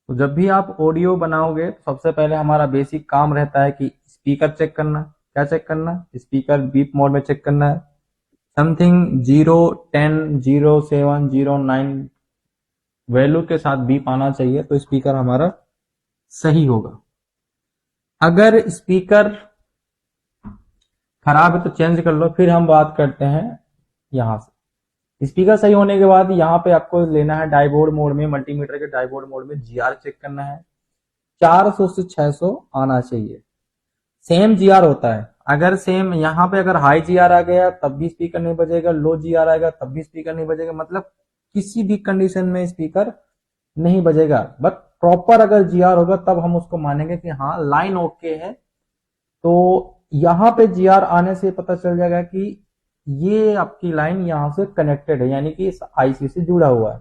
तो जब भी आप ऑडियो बनाओगे तो सबसे पहले हमारा बेसिक काम रहता है कि स्पीकर चेक करना। क्या चेक करना? स्पीकर बीप मोड में चेक करना है। समथिंग 0, 10, 0, 7, 0, 9 वैल्यू के साथ बीप आना चाहिए तो स्पीकर हमारा सही होगा। अगर स्पीकर खराब है तो चेंज कर लो। फिर हम बात करते हैं यहाँ से। स्पीकर सही होने के बाद यहाँ पे आपको लेना है डाइबोर्ड मोड में, मल्टीमीटर के डाइबोर्ड मोड में जीआर चेक करना है। 400 से 600 आना चाहिए। सेम जीआर होता है। अगर सेम यहाँ पे अगर हाई जीआर आ गया तब भी स्पीकर नहीं बजेगा, लो जीआर आएगा तब भी स्पीकर नहीं बजेगा। मतलब किसी भी कंडीशन में स्पीकर नहीं बजेगा। बट प्रॉपर अगर जीआर होगा तब हम उसको मानेंगे कि हाँ लाइन ओके है। तो यहाँ पे जीआर आने से पता चल जाएगा कि ये आपकी लाइन यहाँ से कनेक्टेड है, यानी कि इस आईसी से जुड़ा हुआ है।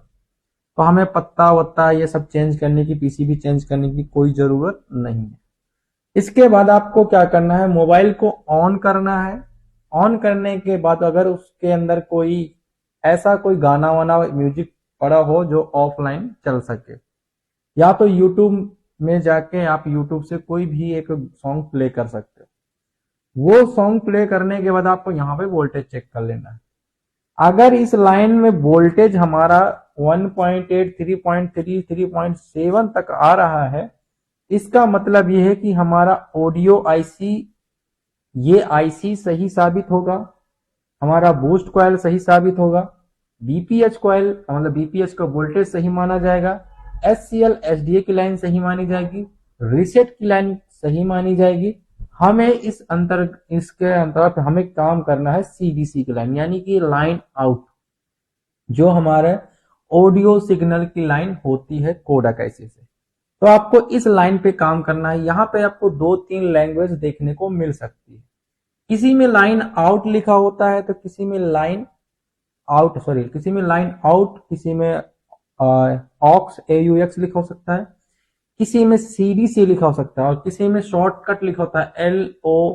तो हमें पत्ता वत्ता ये सब चेंज करने की, पीसीबी चेंज करने की कोई जरूरत नहीं है। इसके बाद आपको क्या करना है, मोबाइल को ऑन करना है। ऑन करने के बाद अगर उसके अंदर कोई ऐसा कोई गाना वाना म्यूजिक पड़ा हो जो ऑफलाइन चल सके, या तो यूट्यूब में जाके आप यूट्यूब से कोई भी एक सॉन्ग प्ले कर सकते हो। वो सॉन्ग प्ले करने के बाद आपको यहाँ पे वोल्टेज चेक कर लेना है। अगर इस लाइन में वोल्टेज हमारा 1.8, 3.3, 3.7 तक आ रहा है, इसका मतलब यह है कि हमारा ऑडियो आईसी, ये आईसी सही साबित होगा, हमारा बूस्ट कॉइल सही साबित होगा, बीपीएच कॉइल मतलब बीपीएच का वोल्टेज सही माना जाएगा, एससीएल एसडीए की लाइन सही मानी जाएगी, रीसेट की लाइन सही मानी जाएगी। हमें इसके अंतर्गत हमें काम करना है सीबीसी की लाइन, यानी कि लाइन आउट, जो हमारे ऑडियो सिग्नल की लाइन होती है कोडेक आईसी से। तो आपको इस लाइन पे काम करना है। यहाँ पे आपको 2-3 लैंग्वेज देखने को मिल सकती है। किसी में लाइन आउट लिखा होता है तो किसी में लाइन आउट, किसी में लाइन आउट, किसी में ऑक्स AUX लिखा हो सकता है, किसी में CDC लिखा हो सकता है, और किसी में शॉर्टकट लिखा होता है LONLOE,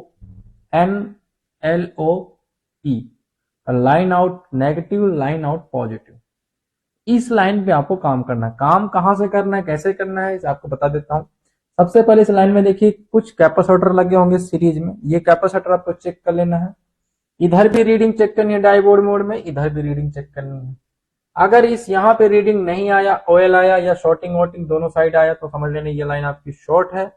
line out negative, line out positive. इस लाइन पे आपको काम करना है। काम कहां से करना है, कैसे करना है, इसे आपको बता देता हूं। सबसे पहले इस लाइन में देखिए कुछ कैपेसिटर लगे होंगे सीरीज में। ये कैपेसिटर आपको चेक कर लेना है। इधर भी रीडिंग चेक करनी है डाइबोर्ड मोड में, इधर भी रीडिंग चेक करनी है। अगर इस यहाँ पे रीडिंग नहीं आया, OL आया या शॉर्टिंग वॉटिंग दोनों साइड आया, तो समझ लेना ये लाइन आपकी शॉर्ट है।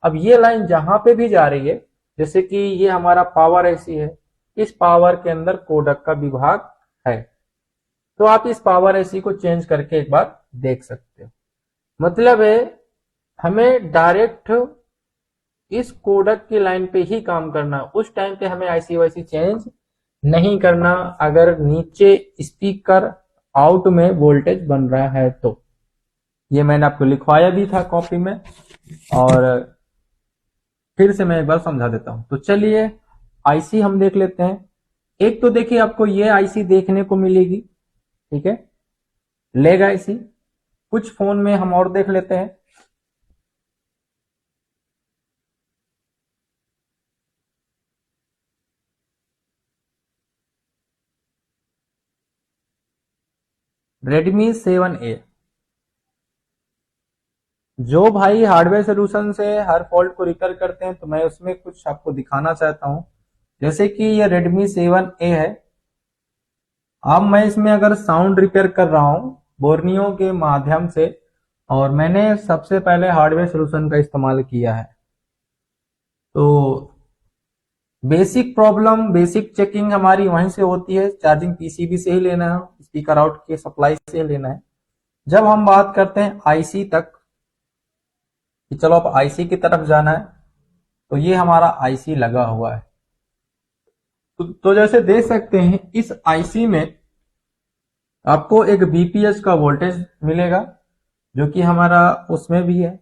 अब ये लाइन जहां पे भी जा रही है, जैसे कि ये हमारा पावर एसी है, इस पावर के अंदर कोडक का विभाग है, तो आप इस पावर एसी को चेंज करके एक बार देख सकते हो। मतलब है हमें डायरेक्ट इस कोडक की लाइन पे ही काम करना। उस टाइम पे हमें आईसी वाईसी चेंज नहीं करना अगर नीचे स्पीकर आउट में वोल्टेज बन रहा है तो। ये मैंने आपको लिखवाया भी था कॉपी में, और फिर से मैं एक बार समझा देता हूं। तो चलिए आईसी हम देख लेते हैं। एक तो देखिए आपको ये आईसी देखने को मिलेगी, ठीक है, लेग आईसी। कुछ फोन में हम और देख लेते हैं। Redmi 7A, जो भाई हार्डवेयर सोल्यूशन से हर फॉल्ट को रिपेयर करते हैं, तो मैं उसमें कुछ आपको दिखाना चाहता हूं। जैसे कि ये Redmi 7A है। अब मैं इसमें अगर साउंड रिपेयर कर रहा हूं बोर्नियो के माध्यम से, और मैंने सबसे पहले हार्डवेयर सोल्यूशन का इस्तेमाल किया है, तो बेसिक प्रॉब्लम, बेसिक चेकिंग हमारी वहीं से होती है। चार्जिंग पीसीबी से ही लेना है, स्पीकर आउट के सप्लाई से लेना है। जब हम बात करते हैं आईसी तक, कि चलो अब आईसी की तरफ जाना है, तो ये हमारा आईसी लगा हुआ है। तो जैसे देख सकते हैं इस आईसी में आपको एक बीपीएच का वोल्टेज मिलेगा, जो कि हमारा उसमें भी है।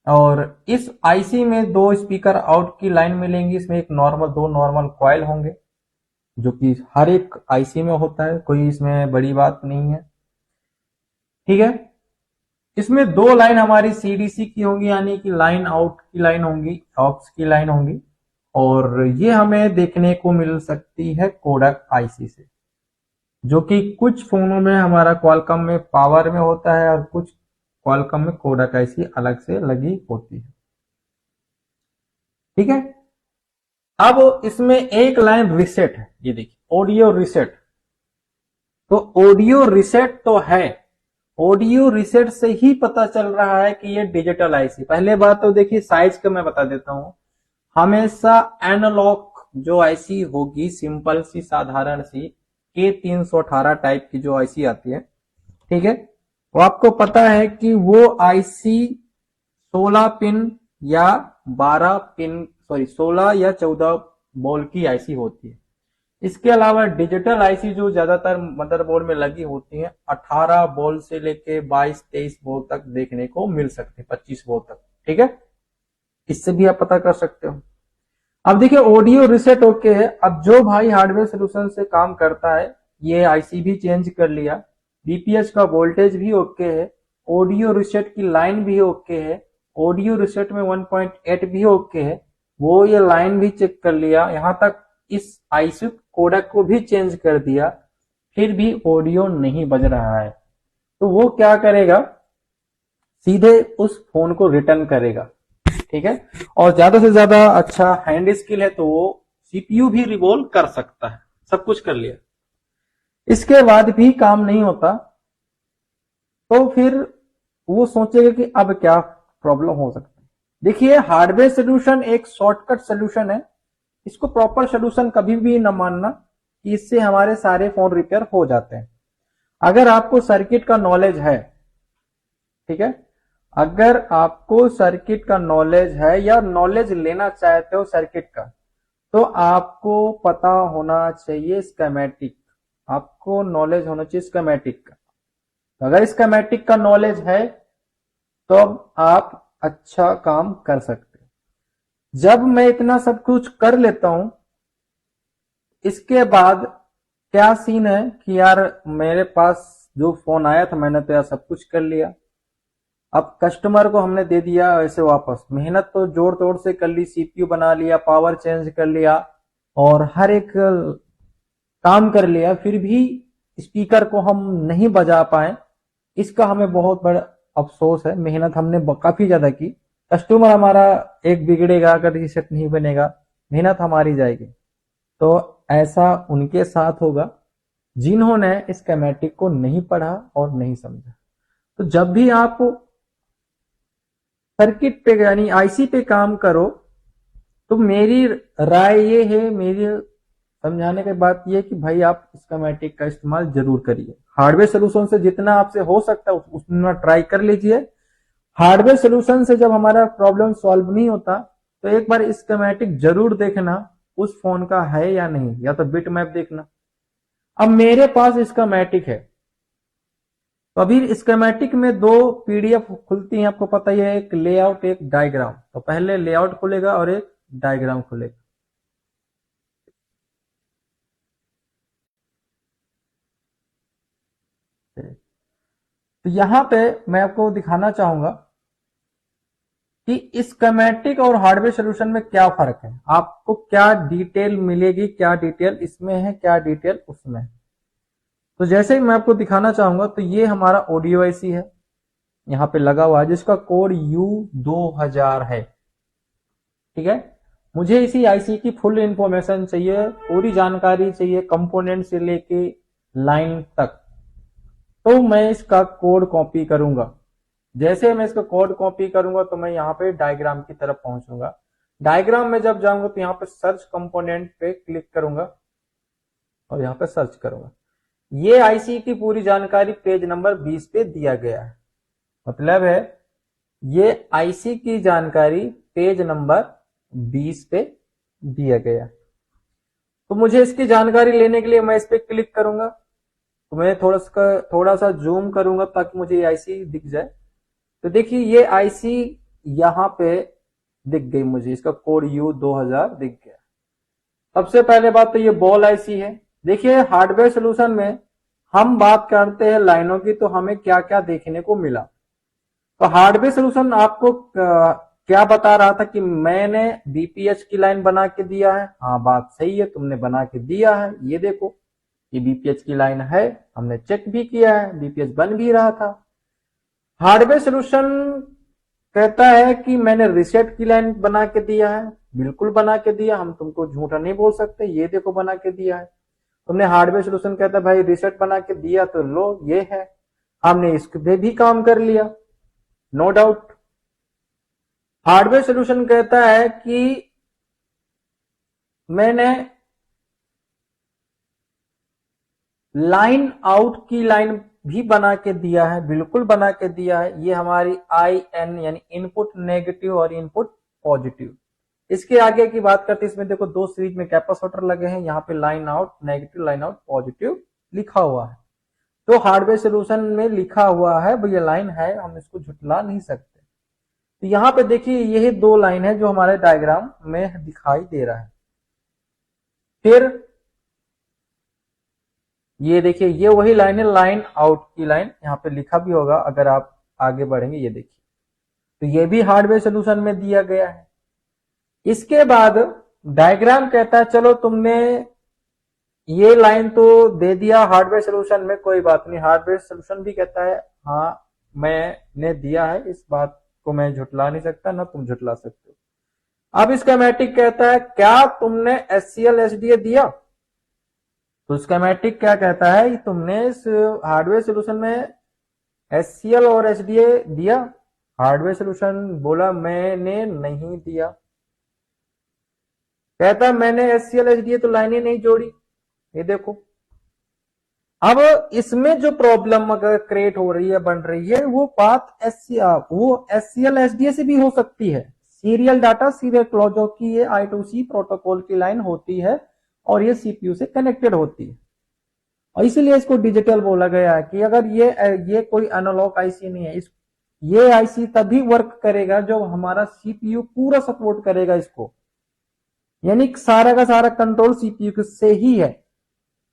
और इस आईसी में 2 स्पीकर आउट की लाइन मिलेंगी। इसमें एक नॉर्मल, 2 नॉर्मल कॉइल होंगे, जो कि हर एक आईसी में होता है, कोई इसमें बड़ी बात नहीं है, ठीक है। इसमें 2 लाइन हमारी सीडीसी की होंगी, यानी कि लाइन आउट की लाइन होंगी, ऑक्स की लाइन होंगी। और ये हमें देखने को मिल सकती है कोडक आईसी से, जो कि कुछ फोनों में हमारा क्वालकॉम में पावर में होता है, और कुछ क्वालकॉम में कोडेक आईसी अलग से लगी होती है। ठीक है, अब इसमें एक लाइन रिसेट है, ये देखिए ऑडियो रिसेट। तो ऑडियो रिसेट तो है, ऑडियो रिसेट से ही पता चल रहा है कि ये डिजिटल आईसी। पहले बात तो देखिए साइज का मैं बता देता हूं, हमेशा एनालॉग जो आईसी होगी, सिंपल सी साधारण सी K318 टाइप की जो आईसी आती है, ठीक है, वो आपको पता है कि वो आईसी 16 पिन या 12 पिन, सॉरी 16 या 14 बोल की आईसी होती है। इसके अलावा डिजिटल आईसी जो ज्यादातर मदरबोर्ड में लगी होती है 18 बोल से लेके 22-23 बोल तक देखने को मिल सकते हैं, 25 बोल तक। ठीक है, इससे भी आप पता कर सकते हो। अब देखिए ऑडियो रिसेट ओके है। अब जो भाई हार्डवेयर सोल्यूशन से काम करता है, ये आईसी भी चेंज कर लिया, बीपीएच का वोल्टेज भी ओके है, ऑडियो रिसेट की लाइन भी ओके है, ऑडियो रिसेट में 1.8 भी ओके है, वो ये लाइन भी चेक कर लिया, यहां तक इस आईसी कोडेक को भी चेंज कर दिया, फिर भी ऑडियो नहीं बज रहा है, तो वो क्या करेगा, सीधे उस फोन को रिटर्न करेगा। ठीक है, और ज्यादा से ज्यादा अच्छा हैंड स्किल है तो वो सीपीयू भी रिवॉल्व कर सकता है, सब कुछ कर लिया, इसके बाद भी काम नहीं होता, तो फिर वो सोचेगा कि अब क्या प्रॉब्लम हो सकता है। देखिए हार्डवेयर सोल्यूशन एक शॉर्टकट सोल्यूशन है, इसको प्रॉपर सोल्यूशन कभी भी न मानना कि इससे हमारे सारे फोन रिपेयर हो जाते हैं। अगर आपको सर्किट का नॉलेज है, ठीक है, अगर आपको सर्किट का नॉलेज है या नॉलेज लेना चाहते हो सर्किट का, तो आपको पता होना चाहिए स्कीमेटिक, आपको नॉलेज होना चाहिए स्कीमेटिक का। तो अगर स्कीमेटिक का नॉलेज है तो आप अच्छा काम कर सकते हो। जब मैं इतना सब कुछ कर लेता हूं, इसके बाद क्या सीन है कि यार मेरे पास जो फोन आया था मैंने तो यार सब कुछ कर लिया, अब कस्टमर को हमने दे दिया ऐसे वापस, मेहनत तो जोड़ तोड़ से कर ली, सीपीयू बना लिया, पावर चेंज कर लिया और हर एक काम कर लिया, फिर भी स्पीकर को हम नहीं बजा पाए, इसका हमें बहुत बड़ा अफसोस है। मेहनत हमने काफी ज्यादा की, कस्टमर हमारा एक बिगड़ेगा अगर रीसेट नहीं बनेगा, मेहनत हमारी जाएगी। तो ऐसा उनके साथ होगा जिन्होंने इस स्कीमेटिक को नहीं पढ़ा और नहीं समझा। तो जब भी आप सर्किट पे यानी आईसी पे काम करो, तो मेरी राय ये है, मेरी समझाने की बात ये है कि भाई आप स्कीमेटिक का इस्तेमाल जरूर करिए। हार्डवेयर सोल्यूशन से जितना आपसे हो सकता है उतना ट्राई कर लीजिए। हार्डवेयर सोल्यूशन से जब हमारा प्रॉब्लम सॉल्व नहीं होता तो एक बार स्कीमेटिक जरूर देखना उस फोन का है या नहीं, या तो बिट मैप देखना। अब मेरे पास स्कीमेटिक है, तो अभी स्कीमेटिक में दो पीडीएफ खुलती हैं, आपको पता ही है, एक लेआउट एक डायग्राम। तो पहले लेआउट खुलेगा और एक डायग्राम खुलेगा। तो यहां पे मैं आपको दिखाना चाहूंगा कि स्कीमेटिक और हार्डवेयर सोल्यूशन में क्या फर्क है, आपको क्या डिटेल मिलेगी, क्या डिटेल इसमें है, क्या डिटेल उसमें है। तो जैसे ही मैं आपको दिखाना चाहूंगा, तो ये हमारा ऑडियो आईसी है, यहां पे लगा हुआ है जिसका कोड U2000 है। ठीक है, मुझे इसी आईसी की फुल इंफॉर्मेशन चाहिए, पूरी जानकारी चाहिए, कंपोनेंट से लेके लाइन तक। तो मैं इसका कोड कॉपी करूंगा। जैसे मैं इसका कोड कॉपी करूंगा तो मैं यहाँ पे डायग्राम की तरफ पहुंचूंगा। डायग्राम में जब जाऊंगा तो यहाँ पे सर्च कंपोनेंट पे क्लिक करूंगा और यहाँ पे सर्च करूंगा। ये आईसी की पूरी जानकारी पेज नंबर 20 पे दिया गया है, मतलब है ये आईसी की जानकारी पेज नंबर 20 पे दिया गया। तो मुझे इसकी जानकारी लेने के लिए मैं इस पे क्लिक करूंगा, तो मैं थोड़ा सा जूम करूंगा ताकि मुझे ये आईसी दिख जाए। तो देखिए ये आईसी यहां पे दिख गई मुझे, इसका कोड U2000 दिख गया। सबसे पहले बात तो ये बॉल आईसी है। देखिए हार्डवेयर सोल्यूशन में हम बात करते हैं लाइनों की, तो हमें क्या क्या देखने को मिला। तो हार्डवेयर सोल्यूशन आपको क्या बता रहा था कि मैंने बीपीएच की लाइन बना के दिया है। हाँ बात सही है, तुमने बना के दिया है, ये देखो ये बीपीएच की लाइन है, हमने चेक भी किया है, बीपीएच बन भी रहा था। हार्डवेयर सोल्यूशन कहता है कि मैंने रिसेट की लाइन बना के दिया है, बिल्कुल बना के दिया, हम तुमको झूठा नहीं बोल सकते, ये देखो बना के दिया है। तुमने हार्डवेयर सोल्यूशन कहता है भाई रिसेट बना के दिया तो लो ये है, हमने इस पे भी काम कर लिया, नो डाउट। हार्डवेयर सोल्यूशन कहता है कि मैंने लाइन आउट की लाइन भी बना के दिया है, बिल्कुल बना के दिया है। ये हमारी IN यानी इनपुट नेगेटिव और इनपुट पॉजिटिव। इसके आगे की बात करते हैं, इसमें देखो दो सीरीज में कैपेसिटर लगे हैं, यहाँ पे line out negative line out positive लिखा हुआ है। तो हार्डवेयर सोल्यूशन में लिखा हुआ है, ये लाइन है, हम इसको झुटला नहीं सकते। तो यहाँ पे देखिए यही दो लाइन है जो हमारे डायग्राम में दिखाई दे रहा है। फिर ये देखिए ये वही लाइन है, लाइन आउट की लाइन, यहाँ पे लिखा भी होगा अगर आप आगे बढ़ेंगे, ये देखिए। तो ये भी हार्डवेयर सोल्यूशन में दिया गया है। इसके बाद डायग्राम कहता है चलो तुमने ये लाइन तो दे दिया हार्डवेयर सोल्यूशन में, कोई बात नहीं, हार्डवेयर सोल्यूशन भी कहता है हाँ मैंने दिया है, इस बात को मैं झुटला नहीं सकता, ना तुम झुटला सकते हो। अब स्कीमेटिक कहता है क्या तुमने SCL SDA दिया? तो स्कीमेटिक क्या कहता है, तुमने इस हार्डवेयर सोल्यूशन में SCL और SDA दिया? हार्डवेयर सोल्यूशन बोला मैंने नहीं दिया। कहता मैंने SCL SDA तो लाइनें नहीं जोड़ी, ये देखो। अब इसमें जो प्रॉब्लम अगर क्रिएट हो रही है, बन रही है, वो बात वो SCL SDA से भी हो सकती है। सीरियल डाटा सीरियल क्लॉक, जो कि ये I2C प्रोटोकॉल की लाइन होती है और ये CPU से कनेक्टेड होती है, और इसीलिए इसको डिजिटल बोला गया है कि अगर ये कोई एनालॉग आईसी नहीं है, ये आईसी तभी वर्क करेगा जब हमारा CPU पूरा सपोर्ट करेगा इसको, यानी सारा का सारा कंट्रोल CPU से ही है,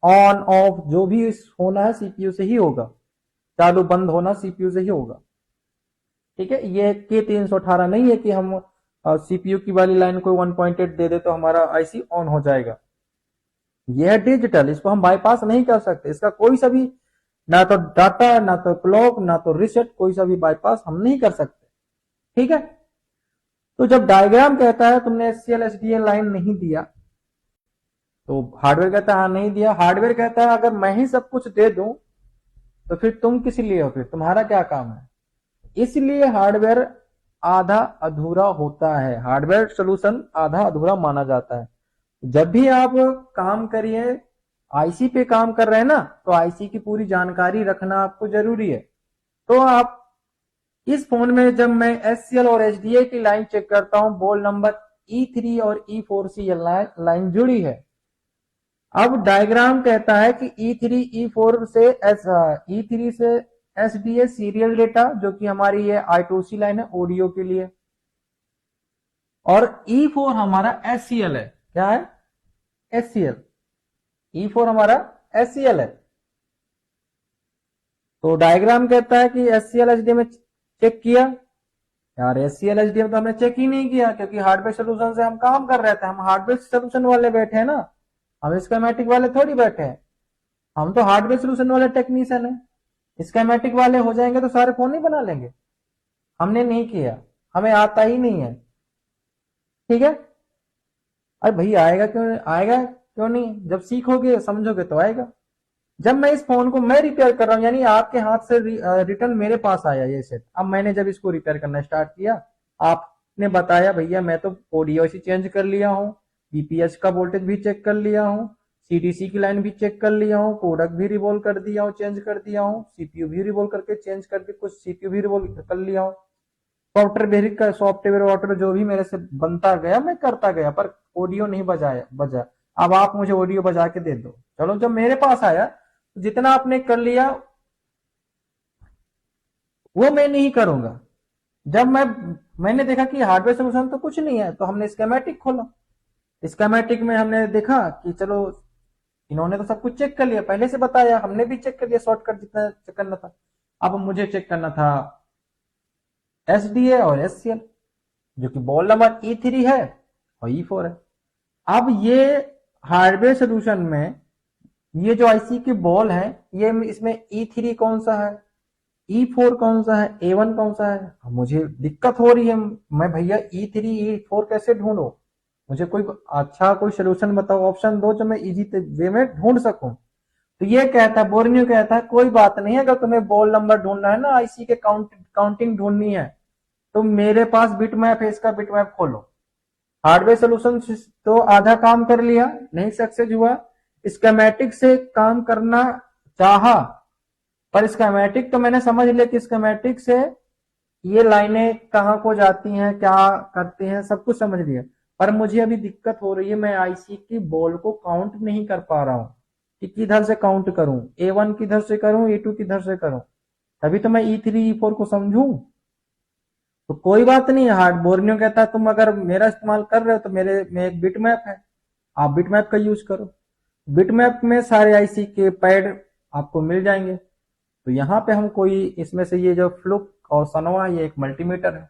ऑन ऑफ जो भी होना है CPU से ही होगा, चालू बंद होना CPU से ही होगा। ठीक है, ये K318 नहीं है कि हम CPU की वाली लाइन को 1.8 दे दे तो हमारा आईसी ऑन हो जाएगा। यह है डिजिटल, इसको हम बाईपास नहीं कर सकते, इसका कोई सा भी, ना तो डाटा ना तो क्लॉक ना तो रिसेट, कोई सा भी बाईपास हम नहीं कर सकते। ठीक है, तो जब डायग्राम कहता है तुमने SCL SDA लाइन नहीं दिया, तो हार्डवेयर कहता है हाँ नहीं दिया। हार्डवेयर कहता है अगर मैं ही सब कुछ दे दूं तो फिर तुम किस लिए हो, फिर तुम्हारा क्या काम है? इसलिए हार्डवेयर आधा अधूरा होता है, हार्डवेयर सोल्यूशन आधा अधूरा माना जाता है। जब भी आप काम करिए, आईसी पे काम कर रहे हैं ना, तो आईसी की पूरी जानकारी रखना आपको जरूरी है। तो आप इस फोन में जब मैं SCL और SDA की लाइन चेक करता हूं, बोल नंबर E3 और E4 से लाइन जुड़ी है। अब डायग्राम कहता है कि E3 E4 से E3 से SDA सीरियल डेटा, जो कि हमारी ये I2C लाइन है ऑडियो के लिए, और E4 हमारा SCL है। क्या है? SCL। E4 हमारा SCL है। तो डायग्राम कहता है कि SCL SDA में चेक किया, यार SCL SDA में तो हमने चेक ही नहीं किया, क्योंकि हार्डवेयर सोल्यूशन से हम काम कर रहे थे, हम हार्डवेयर सोल्यूशन वाले बैठे हैं ना, हम स्कीमेटिक वाले थोड़ी बैठे हैं, हम तो हार्डवेयर सोल्यूशन वाले टेक्नीशियन है। स्कीमेटिक वाले हो जाएंगे तो सारे फोन ही बना लेंगे, हमने नहीं किया, हमें आता ही नहीं है। ठीक है, अरे भाई आएगा क्यों नहीं, जब सीखोगे समझोगे तो आएगा। जब मैं इस फोन को मैं रिपेयर कर रहा हूं, यानी आपके हाथ से रिटर्न मेरे पास आया ये सेट, अब मैंने जब इसको रिपेयर करना स्टार्ट किया, आपने बताया भैया मैं तो ऑडियो चेंज कर लिया हूँ, बीपीएस का वोल्टेज भी चेक कर लिया हूँ, सीडीसी की लाइन भी चेक कर लिया हूँ, कोडक भी रिवॉल्व कर दिया हूँ, चेंज कर दिया हूँ, सीपीयू भी रिवॉल्व करके चेंज करके कुछ सीपीयू भी रिवॉल्व कर लिया हूँ, सॉफ्टवेयर जो भी मेरे से बनता गया मैं करता गया, पर ऑडियो नहीं बजा। अब आप मुझे ऑडियो बजा के दे दो, चलो जब मेरे पास आया जितना आपने कर लिया वो मैं नहीं करूंगा। जब मैंने देखा कि हार्डवेयर सोल्यूशन तो कुछ नहीं है, तो हमने स्कीमेटिक खोला, स्कीमेटिक में हमने देखा कि चलो इन्होंने तो सब कुछ चेक कर लिया, पहले से बताया, हमने भी चेक कर लिया शॉर्टकट जितना चेक करना था। अब मुझे चेक करना था SDA और SCL, जो कि बॉल नंबर E3 है और E4 है। अब ये हार्डवेयर सोल्यूशन में ये जो आईसी की बॉल है, ये इसमें E3 कौन सा है? E4 कौन सा है, A1 कौन सा है। अब मुझे दिक्कत हो रही है, मैं भैया E3 E4 कैसे ढूंढूं, मुझे कोई अच्छा कोई सोल्यूशन बताओ, ऑप्शन दो जो मैं इजी वे में ढूंढ सकूं। तो ये कहता है, बोर्नियो कहता है कोई बात नहीं है, अगर तुम्हें बॉल नंबर ढूंढना है ना, आईसी के काउंटिंग ढूंढनी है, तो मेरे पास बिट मैप है, इसका बिट मैप खोलो। हार्डवेयर सोल्यूशन तो आधा काम कर लिया, नहीं सक्सेस हुआ। स्कीमेटिक से काम करना चाहा, पर स्कीमेटिक तो मैंने समझ लिया कि स्कीमेटिक से ये लाइनें कहाँ को जाती हैं, क्या करती हैं, सब कुछ समझ लिया। पर मुझे अभी दिक्कत हो रही है, मैं आईसी की बॉल को काउंट नहीं कर पा रहा हूं कि किधर से काउंट करूं, A1 किधर से करूं, A2 किधर से करूं, तभी तो मैं E3 E4 को समझूं। तो कोई बात नहीं, हार्ड बोर्नियो कहता है तुम अगर मेरा इस्तेमाल कर रहे हो तो मेरे में एक बिट मैप है, आप बिट मैप का यूज करो। बिट मैप में सारे आईसी के पैड आपको मिल जाएंगे। तो यहाँ पे हम कोई इसमें से ये जो फ्लुक और सनोवा, ये एक मल्टीमीटर है,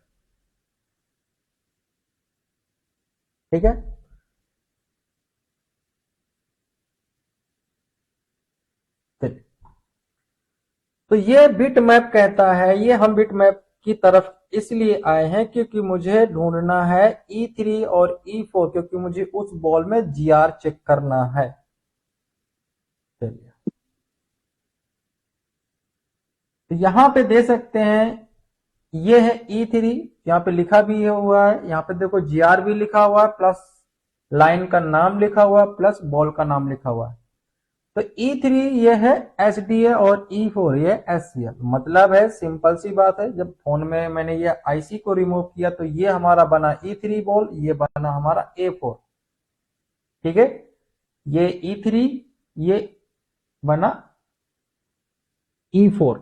ठीक है। चलिए, तो ये बिट मैप कहता है, ये हम बिट मैप की तरफ इसलिए आए हैं क्योंकि मुझे ढूंढना है E3 और E4, क्योंकि मुझे उस बॉल में जीआर चेक करना है। चलिए, तो यहां पे दे सकते हैं, ये है E3, यहाँ पे लिखा भी हुआ है, यहाँ पे देखो जीआर भी लिखा हुआ है, प्लस लाइन का नाम लिखा हुआ है, प्लस बॉल का नाम लिखा हुआ है। तो E3 ये है SDA और E4 ये SCL। मतलब है, सिंपल सी बात है, जब फोन में मैंने ये आईसी को रिमूव किया तो ये हमारा बना E3 बॉल, ये बना हमारा A4, ठीक है। ये E3, ये बना E4।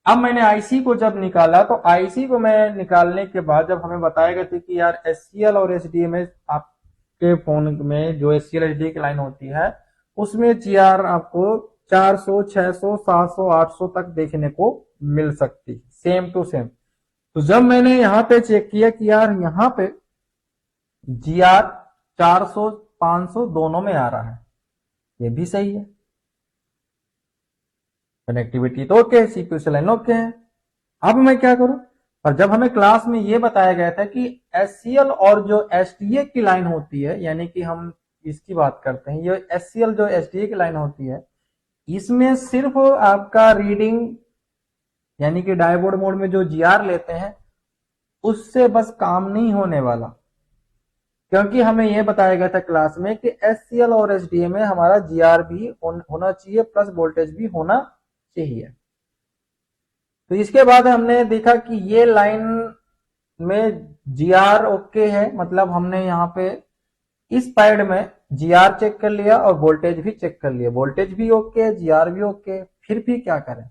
अब मैंने आईसी को जब निकाला, तो आईसी को मैं निकालने के बाद जब हमें बताया गया था कि यार SCL और SDA में, आपके फोन में जो SCL SDA की लाइन होती है उसमें जीआर आपको 400 600 700 800 तक देखने को मिल सकती, सेम टू सेम। तो जब मैंने यहाँ पे चेक किया कि यार यहाँ पे जीआर 400 500 दोनों में आ रहा है, ये भी सही है, कनेक्टिविटी तो ओके, सीपीयू से लाइन ओके है। अब मैं क्या करूं, और जब हमें क्लास में ये बताया गया था कि SCL और जो SDA की लाइन होती है, यानी कि हम इसकी बात करते हैं, ये SCL जो SDA की लाइन होती है, इसमें सिर्फ आपका रीडिंग, यानी कि डायबोर्ड मोड में जो जीआर लेते हैं उससे बस काम नहीं होने वाला, क्योंकि हमें यह बताया गया था क्लास में कि SCL और SDA में हमारा जीआर भी होना चाहिए, प्लस वोल्टेज भी होना चाहिए। तो इसके बाद हमने देखा कि ये लाइन में जीआर ओके है, मतलब हमने यहाँ पे इस पैड में जीआर चेक कर लिया और वोल्टेज भी चेक कर लिया, वोल्टेज भी ओके, जीआर भी ओके। फिर भी क्या करें,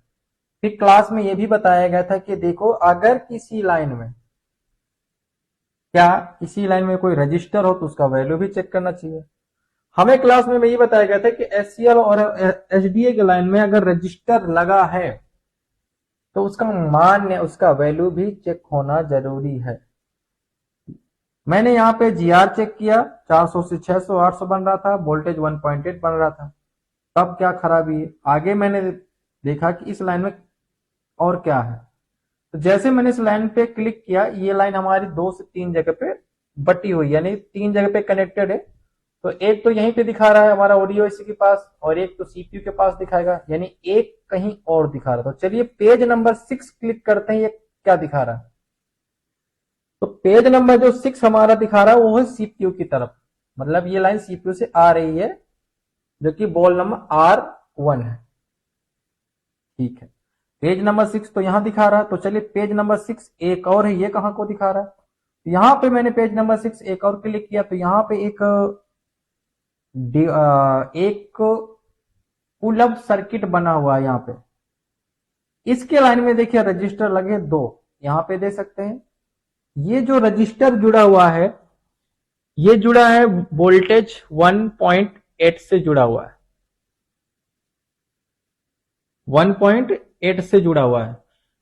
फिर क्लास में यह भी बताया गया था कि देखो, अगर किसी लाइन में, क्या इसी लाइन में कोई रजिस्टर हो तो उसका वैल्यू भी चेक करना चाहिए। हमें क्लास में ये बताया गया था कि SCL और SDA के लाइन में अगर रजिस्टर लगा है तो उसका मान, उसका वैल्यू भी चेक होना जरूरी है। मैंने यहाँ पे जीआर चेक किया, 400 से 600 800 बन रहा था, वोल्टेज 1.8 बन रहा था। तब क्या खराबी है, आगे मैंने देखा कि इस लाइन में और क्या है। तो जैसे मैंने इस लाइन पे क्लिक किया, ये लाइन हमारी 2 से 3 जगह पे बटी हुई, यानी 3 जगह पे कनेक्टेड है। तो एक तो यहीं पे दिखा रहा है हमारा ऑडियो इसी के पास, और एक तो सीपीयू के पास दिखाएगा, यानी एक कहीं और दिखा रहा था। तो चलिए पेज नंबर 6 क्लिक करते हैं, ये क्या दिखा रहा है। तो पेज नंबर जो 6 हमारा दिखा रहा है वो है सीपीयू की तरफ, मतलब ये लाइन सीपीयू से आ रही है, जो कि बॉल नंबर R1 है, ठीक है। पेज नंबर 6 तो यहां दिखा रहा है। तो चलिए पेज नंबर 6 एक और है, ये कहां को दिखा रहा है। यहां पे मैंने पेज नंबर 6 एक और क्लिक किया, तो यहां पे एक पुल अप सर्किट बना हुआ है यहाँ पे। इसके लाइन में देखिए रजिस्टर लगे दो, यहां पे दे सकते हैं। ये जो रजिस्टर जुड़ा हुआ है, ये जुड़ा है वोल्टेज 1.8 से जुड़ा हुआ है, 1.8 से जुड़ा हुआ है।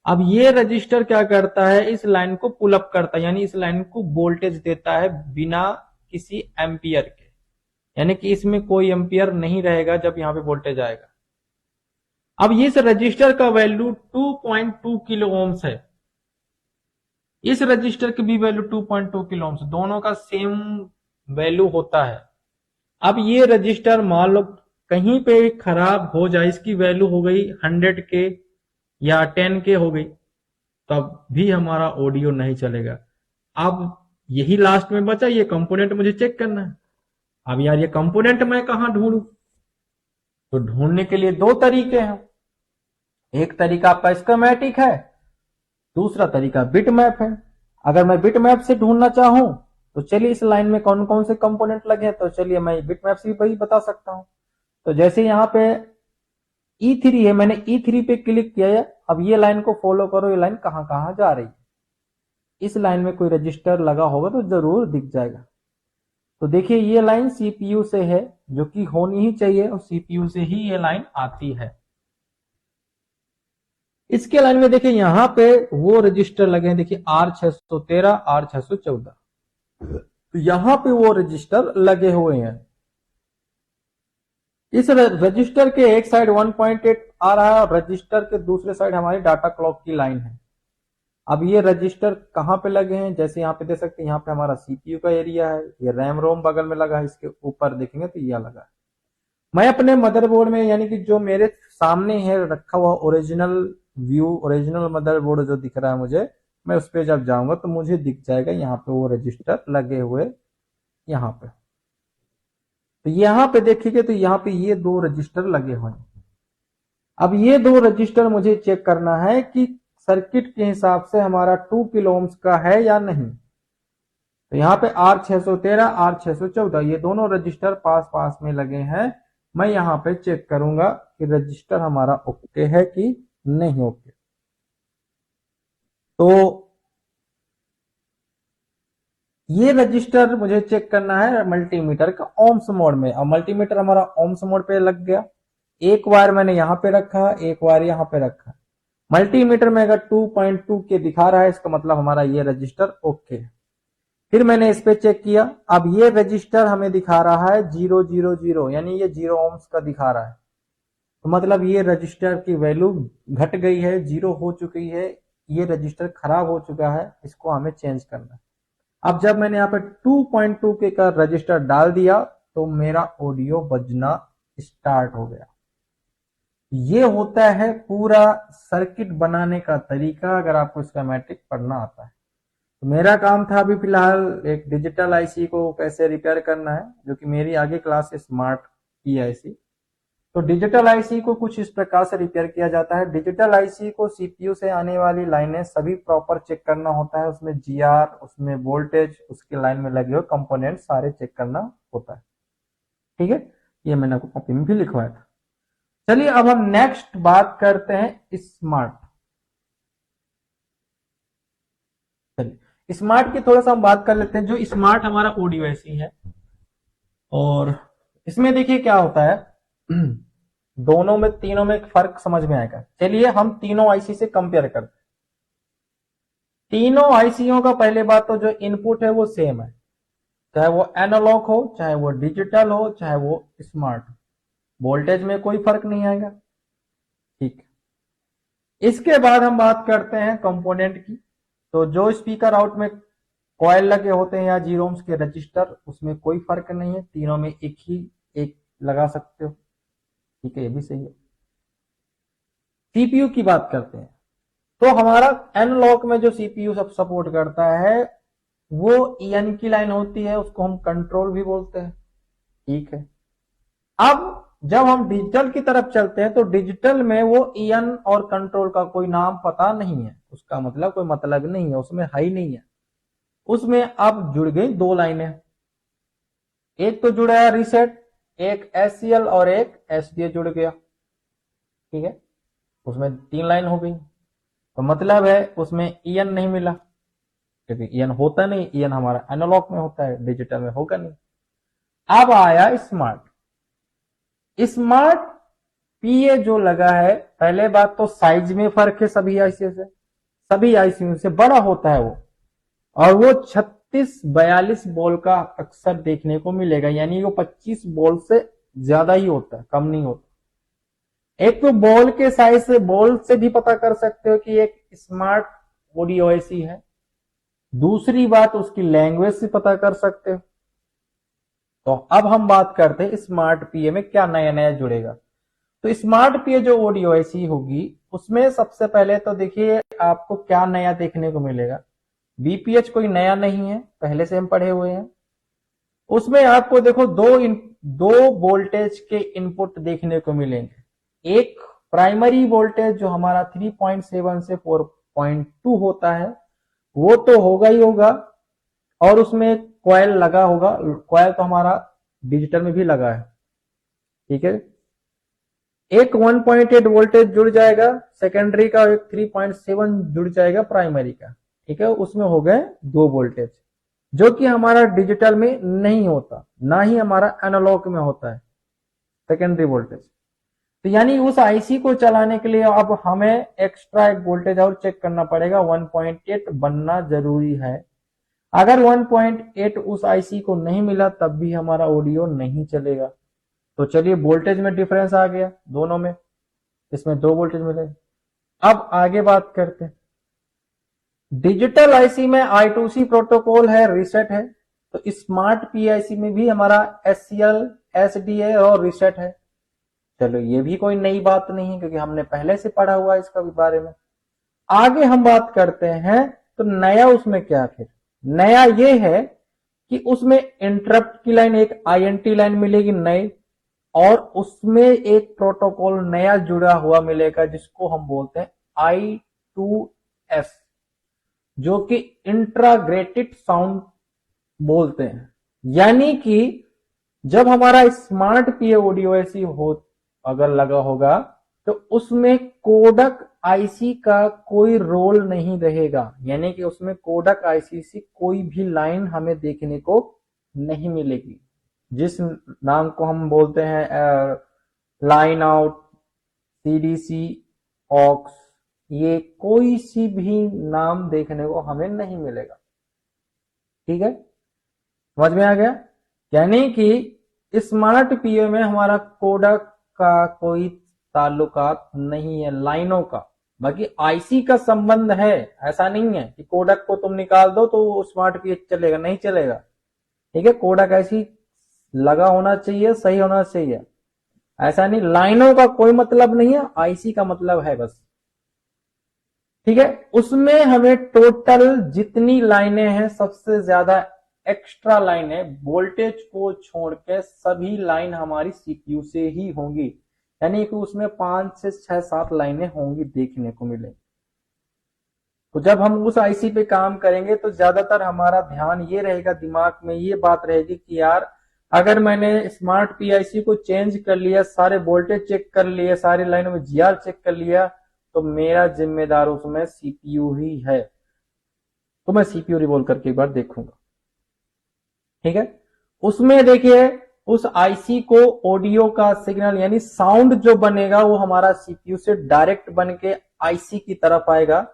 अब ये रजिस्टर क्या करता है, इस लाइन को पुल अप करता है, यानी इस लाइन को वोल्टेज देता है बिना किसी एम्पियर के, यानी कि इसमें कोई एम्पियर नहीं रहेगा जब यहां पे वोल्टेज आएगा। अब इस रजिस्टर का वैल्यू 2.2 किलो ओम्स है, इस रजिस्टर की भी वैल्यू 2.2 किलो ओम्स, दोनों का सेम वैल्यू होता है। अब ये रजिस्टर मान लो कहीं पे खराब हो जाए, इसकी वैल्यू हो गई 100 के या 10 के हो गई, तब भी हमारा ऑडियो नहीं चलेगा। अब यही लास्ट में बचा, ये कंपोनेंट मुझे चेक करना है। अब यार ये कंपोनेंट मैं कहां ढूंढूं? तो ढूंढने के लिए दो तरीके हैं, एक तरीका आपका स्कीमेटिक है, दूसरा तरीका बिट मैप है। अगर मैं बिट मैप से ढूंढना चाहूं तो चलिए इस लाइन में कौन कौन से कंपोनेंट लगे हैं, तो चलिए मैं बिट मैप से भी वही बता सकता हूं। तो जैसे यहां पे E3 है, मैंने E3 पे क्लिक किया है। अब ये लाइन को फॉलो करो, ये लाइन कहां कहां जा रही है। इस लाइन में कोई रजिस्टर लगा होगा तो जरूर दिख जाएगा। तो देखिए ये लाइन सीपीयू से है, जो कि होनी ही चाहिए, और सीपीयू से ही ये लाइन आती है। इसके लाइन में देखिए यहां पे वो रजिस्टर लगे हैं, देखिए R613 R614, तो यहां पे वो रजिस्टर लगे हुए हैं। इस रजिस्टर के एक साइड 1.8 आ रहा है और रजिस्टर के दूसरे साइड हमारी डाटा क्लॉक की लाइन है। अब ये रजिस्टर कहां पे लगे हैं, जैसे यहाँ पे देख सकते हैं, यहाँ पे हमारा सीपीयू का एरिया है, ये रैम रोम बगल में लगा है, इसके ऊपर देखेंगे तो यह लगा है। मैं अपने मदरबोर्ड में, यानी कि जो मेरे सामने है रखा हुआ ओरिजिनल व्यू, ओरिजिनल मदरबोर्ड जो दिख रहा है मुझे, मैं उस पर जब जाऊंगा तो मुझे दिख जाएगा यहाँ पे वो रजिस्टर लगे हुए यहाँ पे। तो यहाँ पे देखिए तो यहाँ पे ये दो रजिस्टर लगे हुए हैं। अब ये दो रजिस्टर मुझे चेक करना है कि सर्किट के हिसाब से हमारा 2 किलो ओम्स का है या नहीं। तो यहाँ पे R613 R614 ये दोनों रजिस्टर पास पास में लगे हैं। मैं यहाँ पे चेक करूंगा कि रजिस्टर हमारा ओके है कि नहीं ओके। तो ये रजिस्टर मुझे चेक करना है मल्टीमीटर का ओम्स मोड में। अब मल्टीमीटर हमारा ओम्स मोड पे लग गया, एक वायर मैंने यहां पे रखा, एक वायर यहां पे रखा। मल्टीमीटर में अगर 2.2 के दिखा रहा है, इसका मतलब हमारा ये रजिस्टर ओके है। फिर मैंने इस पे चेक किया, अब ये रजिस्टर हमें दिखा रहा है 000, यानी ये 0 ओम्स का दिखा रहा है। तो मतलब ये रजिस्टर की वैल्यू घट गई है, 0 हो चुकी है, ये रजिस्टर खराब हो चुका है, इसको हमें चेंज करना है। अब जब मैंने यहाँ पे 2.2 के का रजिस्टर डाल दिया तो मेरा ऑडियो बजना स्टार्ट हो गया। ये होता है पूरा सर्किट बनाने का तरीका, अगर आपको स्कीमेटिक पढ़ना आता है। तो मेरा काम था अभी फिलहाल एक डिजिटल आईसी को कैसे रिपेयर करना है, जो कि मेरी आगे क्लास है स्मार्ट की आईसी। तो डिजिटल आईसी को कुछ इस प्रकार से रिपेयर किया जाता है। डिजिटल आईसी को सीपीयू से आने वाली लाइनें सभी प्रॉपर चेक करना होता है, उसमें जीआर, उसमें वोल्टेज, उसके लाइन में लगे हुए कंपोनेंट सारे चेक करना होता है। ठीक है, ये मैंने आपको कॉपी में भी लिखवाया था। चलिए अब हम नेक्स्ट बात करते हैं स्मार्ट। चलिए स्मार्ट की थोड़ा सा हम बात कर लेते हैं। जो स्मार्ट हमारा ऑडियो आईसी है, और इसमें देखिए क्या होता है, दोनों में तीनों में एक फर्क समझ में आएगा। चलिए हम तीनों आईसी से कंपेयर करते हैं। तीनों आईसीओ का पहले बात तो जो इनपुट है वो सेम है, चाहे वो एनालॉग हो, चाहे वो डिजिटल हो, चाहे वो स्मार्ट हो, वोल्टेज में कोई फर्क नहीं आएगा। ठीक है, इसके बाद हम बात करते हैं कंपोनेंट की। तो जो स्पीकर आउट में कॉयल लगे होते हैं या 0 ओम्स के रजिस्टर, उसमें कोई फर्क नहीं है, तीनों में एक ही एक लगा सकते हो। ठीक है, ये भी सही है। सीपीयू की बात करते हैं, तो हमारा एनालॉग में जो सीपीयू सब सपोर्ट करता है वो EN की लाइन होती है, उसको हम कंट्रोल भी बोलते हैं। ठीक है, अब जब हम डिजिटल की तरफ चलते हैं तो डिजिटल में वो EN और कंट्रोल का कोई नाम पता नहीं है, उसका मतलब कोई मतलब नहीं है, उसमें है ही नहीं है। उसमें अब जुड़ गई दो लाइनें, एक तो जुड़ा है रीसेट, एक SCL और एक SDA जुड़ गया। ठीक है, उसमें 3 लाइन हो गई। तो मतलब है उसमें EN नहीं मिला, क्योंकि EN होता नहीं, EN हमारा एनालॉग में होता है, डिजिटल में होगा नहीं। अब आया स्मार्ट। स्मार्ट PA जो लगा है, पहले बात तो साइज में फर्क है सभी आईसी से, सभी आईसी से बड़ा होता है वो, और वो 36-42 बॉल का अक्सर देखने को मिलेगा, यानी वो 25 बॉल से ज्यादा ही होता है, कम नहीं होता। एक तो बॉल के साइज से, बॉल से भी पता कर सकते हो कि एक स्मार्ट ऑडियो आईसी है। दूसरी बात, उसकी लैंग्वेज से पता कर सकते हो। तो अब हम बात करते हैं स्मार्ट पीए में क्या नया नया जुड़ेगा। तो स्मार्ट पीए जो ऑडियो आईसी होगी उसमें सबसे पहले तो देखिए आपको क्या नया देखने को मिलेगा। बीपीएच कोई नया नहीं है, पहले से हम पढ़े हुए हैं। उसमें आपको देखो दो वोल्टेज के इनपुट देखने को मिलेंगे। एक प्राइमरी वोल्टेज जो हमारा 3.7 से 4.2 होता है वो तो होगा ही होगा, और उसमें कॉइल लगा होगा। कॉइल तो हमारा डिजिटल में भी लगा है, ठीक है। एक 1.8 वोल्टेज जुड़ जाएगा सेकेंडरी का, और एक 3.7 जुड़ जाएगा प्राइमरी का, ठीक है। उसमें हो गए 2 वोल्टेज, जो कि हमारा डिजिटल में नहीं होता, ना ही हमारा एनालॉग में होता है सेकेंडरी वोल्टेज। तो यानी उस आईसी को चलाने के लिए अब हमें एक्स्ट्रा एक वोल्टेज और चेक करना पड़ेगा, 1.8 बनना जरूरी है। अगर 1.8 उस आईसी को नहीं मिला तब भी हमारा ऑडियो नहीं चलेगा। तो चलिए वोल्टेज में डिफरेंस आ गया दोनों में, इसमें 2 वोल्टेज मिले। अब आगे बात करते हैं। डिजिटल आईसी में I2C प्रोटोकॉल है, रीसेट है। तो स्मार्ट पीआईसी में भी हमारा SCL, SDA और रीसेट है। चलो ये भी कोई नई बात नहीं है क्योंकि हमने पहले से पढ़ा हुआ है इसका बारे में। आगे हम बात करते हैं तो नया उसमें क्या, फिर नया ये है कि उसमें इंटरप्ट की लाइन, एक INT लाइन मिलेगी नई, और उसमें एक प्रोटोकॉल नया जुड़ा हुआ मिलेगा जिसको हम बोलते हैं I2S, जो कि इंट्राग्रेटेड साउंड बोलते हैं। यानी कि जब हमारा स्मार्ट पीए ऑडियो ऐसी हो अगर लगा होगा तो उसमें कोडक आईसी का कोई रोल नहीं रहेगा। यानी कि उसमें कोडक आईसी से कोई भी लाइन हमें देखने को नहीं मिलेगी, जिस नाम को हम बोलते हैं लाइन आउट, सीडीसी, ऑक्स, ये कोई सी भी नाम देखने को हमें नहीं मिलेगा, ठीक है। समझ में आ गया। यानी कि स्मार्ट पीए में हमारा कोडक का कोई ताल्लुकात नहीं है लाइनों का। बाकी आईसी का संबंध है, ऐसा नहीं है कि कोडक को तुम निकाल दो तो स्मार्ट पीए चलेगा, नहीं चलेगा, ठीक है। कोडक ऐसी लगा होना चाहिए, सही होना चाहिए, ऐसा नहीं। लाइनों का कोई मतलब नहीं है, आईसी का मतलब है बस, ठीक है। उसमें हमें टोटल जितनी लाइनें हैं सबसे ज्यादा एक्स्ट्रा लाइनें वोल्टेज को छोड़ के सभी लाइन हमारी सीपीयू से ही होंगी। यानी कि उसमें 5 से 6 7 लाइनें होंगी देखने को मिलेंगी। तो जब हम उस आईसी पे काम करेंगे तो ज्यादातर हमारा ध्यान ये रहेगा, दिमाग में ये बात रहेगी कि यार अगर मैंने स्मार्ट पीआईसी को चेंज कर लिया, सारे वोल्टेज चेक कर लिए, सारी लाइनों में जीआर चेक कर लिया, तो मेरा जिम्मेदार उसमें सीपीयू ही है। तो मैं सीपीयू रिवॉल्व करके एक बार देखूंगा, ठीक है। उसमें देखिए उस आईसी को ऑडियो का सिग्नल यानी साउंड जो बनेगा वो हमारा सीपीयू से डायरेक्ट बन के आईसी की तरफ आएगा।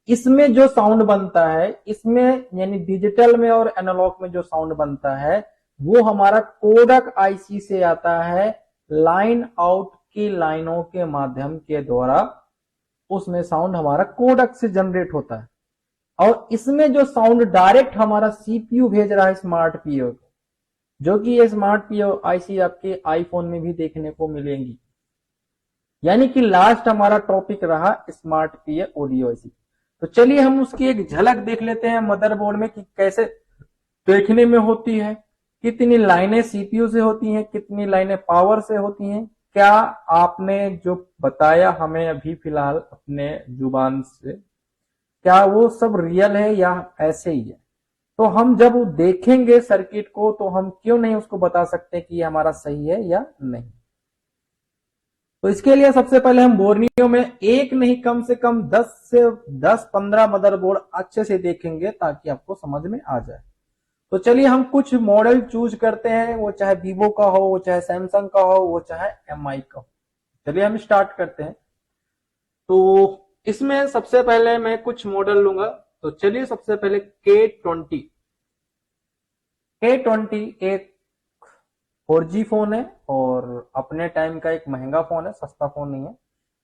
इसमें जो साउंड बनता है, इसमें यानी डिजिटल में और एनालॉग में जो साउंड बनता है वो हमारा कोडक आईसी से आता है, लाइन आउट की लाइनों के माध्यम के द्वारा उसमें साउंड हमारा कोडक से जनरेट होता है। और इसमें जो साउंड डायरेक्ट हमारा सीपीयू भेज रहा है स्मार्ट पीओ को, जो कि ये स्मार्ट पीओ आईसी आपके आईफोन में भी देखने को मिलेंगी। यानी कि लास्ट हमारा टॉपिक रहा स्मार्ट पीए ऑडियो आईसी। तो चलिए हम उसकी एक झलक देख लेते हैं मदरबोर्ड में कि कैसे देखने में होती है, कितनी लाइनें सीपीयू से होती हैं, कितनी लाइनें पावर से होती हैं। क्या आपने जो बताया हमें अभी फिलहाल अपने जुबान से, क्या वो सब रियल है या ऐसे ही है? तो हम जब देखेंगे सर्किट को तो हम क्यों नहीं उसको बता सकते कि ये हमारा सही है या नहीं। तो इसके लिए सबसे पहले हम बोर्नियो में एक नहीं कम से कम 10 से 10-15 मदरबोर्ड अच्छे से देखेंगे ताकि आपको समझ में आ जाए। तो चलिए हम कुछ मॉडल चूज करते हैं, वो चाहे वीवो का हो, वो चाहे सैमसंग का हो, वो चाहे एमआई का हो। चलिए हम स्टार्ट करते हैं। तो इसमें सबसे पहले मैं कुछ मॉडल लूंगा। तो चलिए सबसे पहले K20 एक 4G फोन है और अपने टाइम का एक महंगा फोन है, सस्ता फोन नहीं है।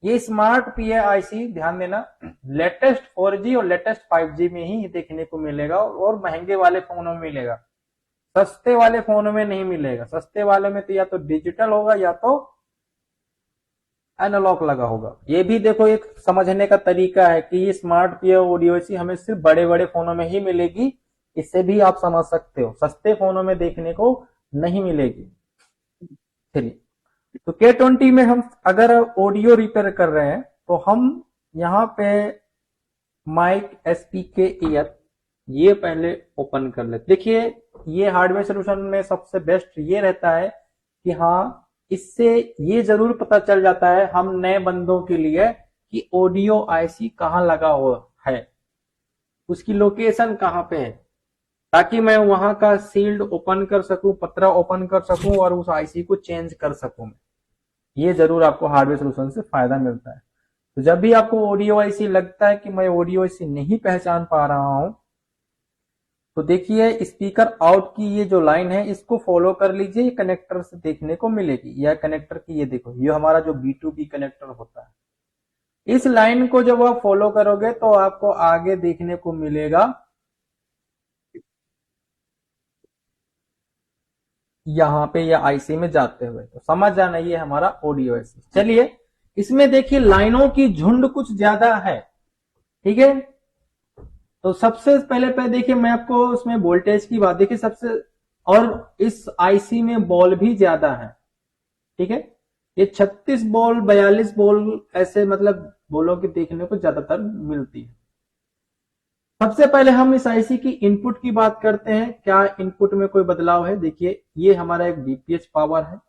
ये स्मार्ट PIC ध्यान देना, लेटेस्ट 4G और लेटेस्ट 5G में ही देखने को मिलेगा और महंगे वाले फोनों में मिलेगा, सस्ते वाले फोनों में नहीं मिलेगा। सस्ते वाले में तो या तो डिजिटल होगा या तो एनालॉग लगा होगा। ये भी देखो एक समझने का तरीका है कि ये स्मार्ट PIC हमें सिर्फ बड़े बड़े फोनों में ही मिलेगी, इससे भी आप समझ सकते हो, सस्ते फोनों में देखने को नहीं मिलेगी। चलिए, तो K20 में हम अगर ऑडियो रिपेयर कर रहे हैं तो हम यहाँ पे माइक SPK ईयर ये पहले ओपन कर लेते। देखिए ये हार्डवेयर सोल्यूशन में सबसे बेस्ट ये रहता है कि हाँ, इससे ये जरूर पता चल जाता है हम नए बंदों के लिए कि ऑडियो IC कहाँ लगा हुआ है, उसकी लोकेशन कहाँ पे है, ताकि मैं वहां का सील्ड ओपन कर सकूं, पत्रा ओपन कर सकूं और उस IC को चेंज कर सकूं। ये जरूर आपको हार्डवेयर सोल्यूशन से फायदा मिलता है। तो जब भी आपको ऑडियो IC लगता है कि मैं ऑडियो IC नहीं पहचान पा रहा हूं, तो देखिए स्पीकर आउट की ये जो लाइन है इसको फॉलो कर लीजिए, ये कनेक्टर से देखने को मिलेगी। यह कनेक्टर की ये देखो, ये हमारा जो B2B कनेक्टर होता है, इस लाइन को जब आप फॉलो करोगे तो आपको आगे देखने को मिलेगा यहाँ पे ये IC में जाते हुए, तो समझ जाना ये हमारा ऑडियो IC। चलिए, इसमें देखिए लाइनों की झुंड कुछ ज्यादा है, ठीक है। तो सबसे पहले देखिए मैं आपको उसमें वोल्टेज की बात देखिए सबसे, और इस IC में बॉल भी ज्यादा है, ठीक है। ये 36 बॉल 42 बॉल ऐसे मतलब बॉलों की देखने को ज्यादातर मिलती है। सबसे पहले हम इस IC की इनपुट की बात करते हैं, क्या इनपुट में कोई बदलाव है। देखिए ये हमारा एक BPH पावर है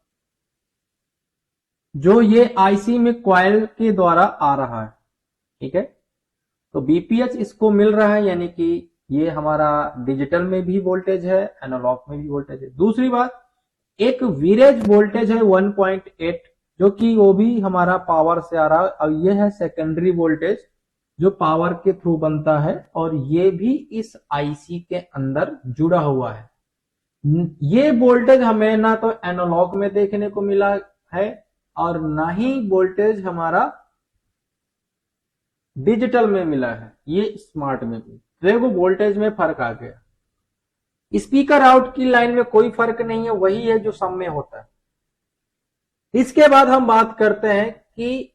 जो ये IC में कॉइल के द्वारा आ रहा है, ठीक है। तो BPH इसको मिल रहा है, यानी कि ये हमारा डिजिटल में भी वोल्टेज है, एनालॉग में भी वोल्टेज है। दूसरी बात, एक वीरेज वोल्टेज है 1.8 जो कि वो भी हमारा पावर से आ रहा है, और ये है सेकेंडरी वोल्टेज जो पावर के थ्रू बनता है, और ये भी इस IC के अंदर जुड़ा हुआ है। ये वोल्टेज हमें ना तो एनालॉग में देखने को मिला है और ना ही वोल्टेज हमारा डिजिटल में मिला है, ये स्मार्ट में भी देखो वोल्टेज में फर्क आ गया। स्पीकर आउट की लाइन में कोई फर्क नहीं है, वही है जो सब में होता है। इसके बाद हम बात करते हैं कि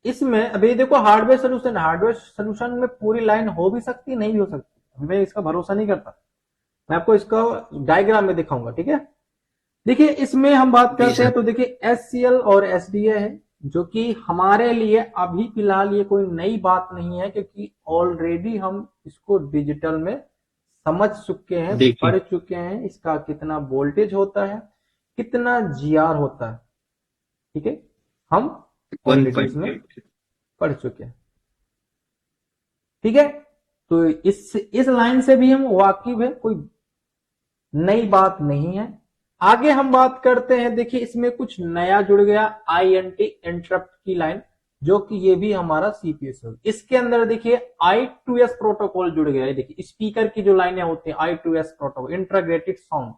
इसमें अभी देखो हार्डवेयर सोल्यूशन में पूरी लाइन हो भी सकती, नहीं भी हो सकती, मैं इसका भरोसा नहीं करता। मैं आपको इसका डायग्राम में दिखाऊंगा, ठीक है। देखिए इसमें हम बात करते हैं तो देखिए SCL और SDA है, जो कि हमारे लिए अभी फिलहाल ये कोई नई बात नहीं है, क्योंकि ऑलरेडी हम इसको डिजिटल में समझ चुके हैं, पढ़ चुके हैं, इसका कितना वोल्टेज होता है, कितना GR होता है, ठीक है, हम ऑलरेडी इसमें पढ़ चुके हैं, ठीक है। तो इस लाइन से भी हम वाकिफ है, कोई नई बात नहीं है। आगे हम बात करते हैं, देखिए इसमें कुछ नया जुड़ गया, INT इंटरप्ट की लाइन, जो कि ये भी हमारा CPS है। इसके अंदर देखिए I2S प्रोटोकॉल जुड़ गया है। देखिए स्पीकर की जो लाइनें होती हैं I2S प्रोटोकॉल, इंटीग्रेटेड साउंड,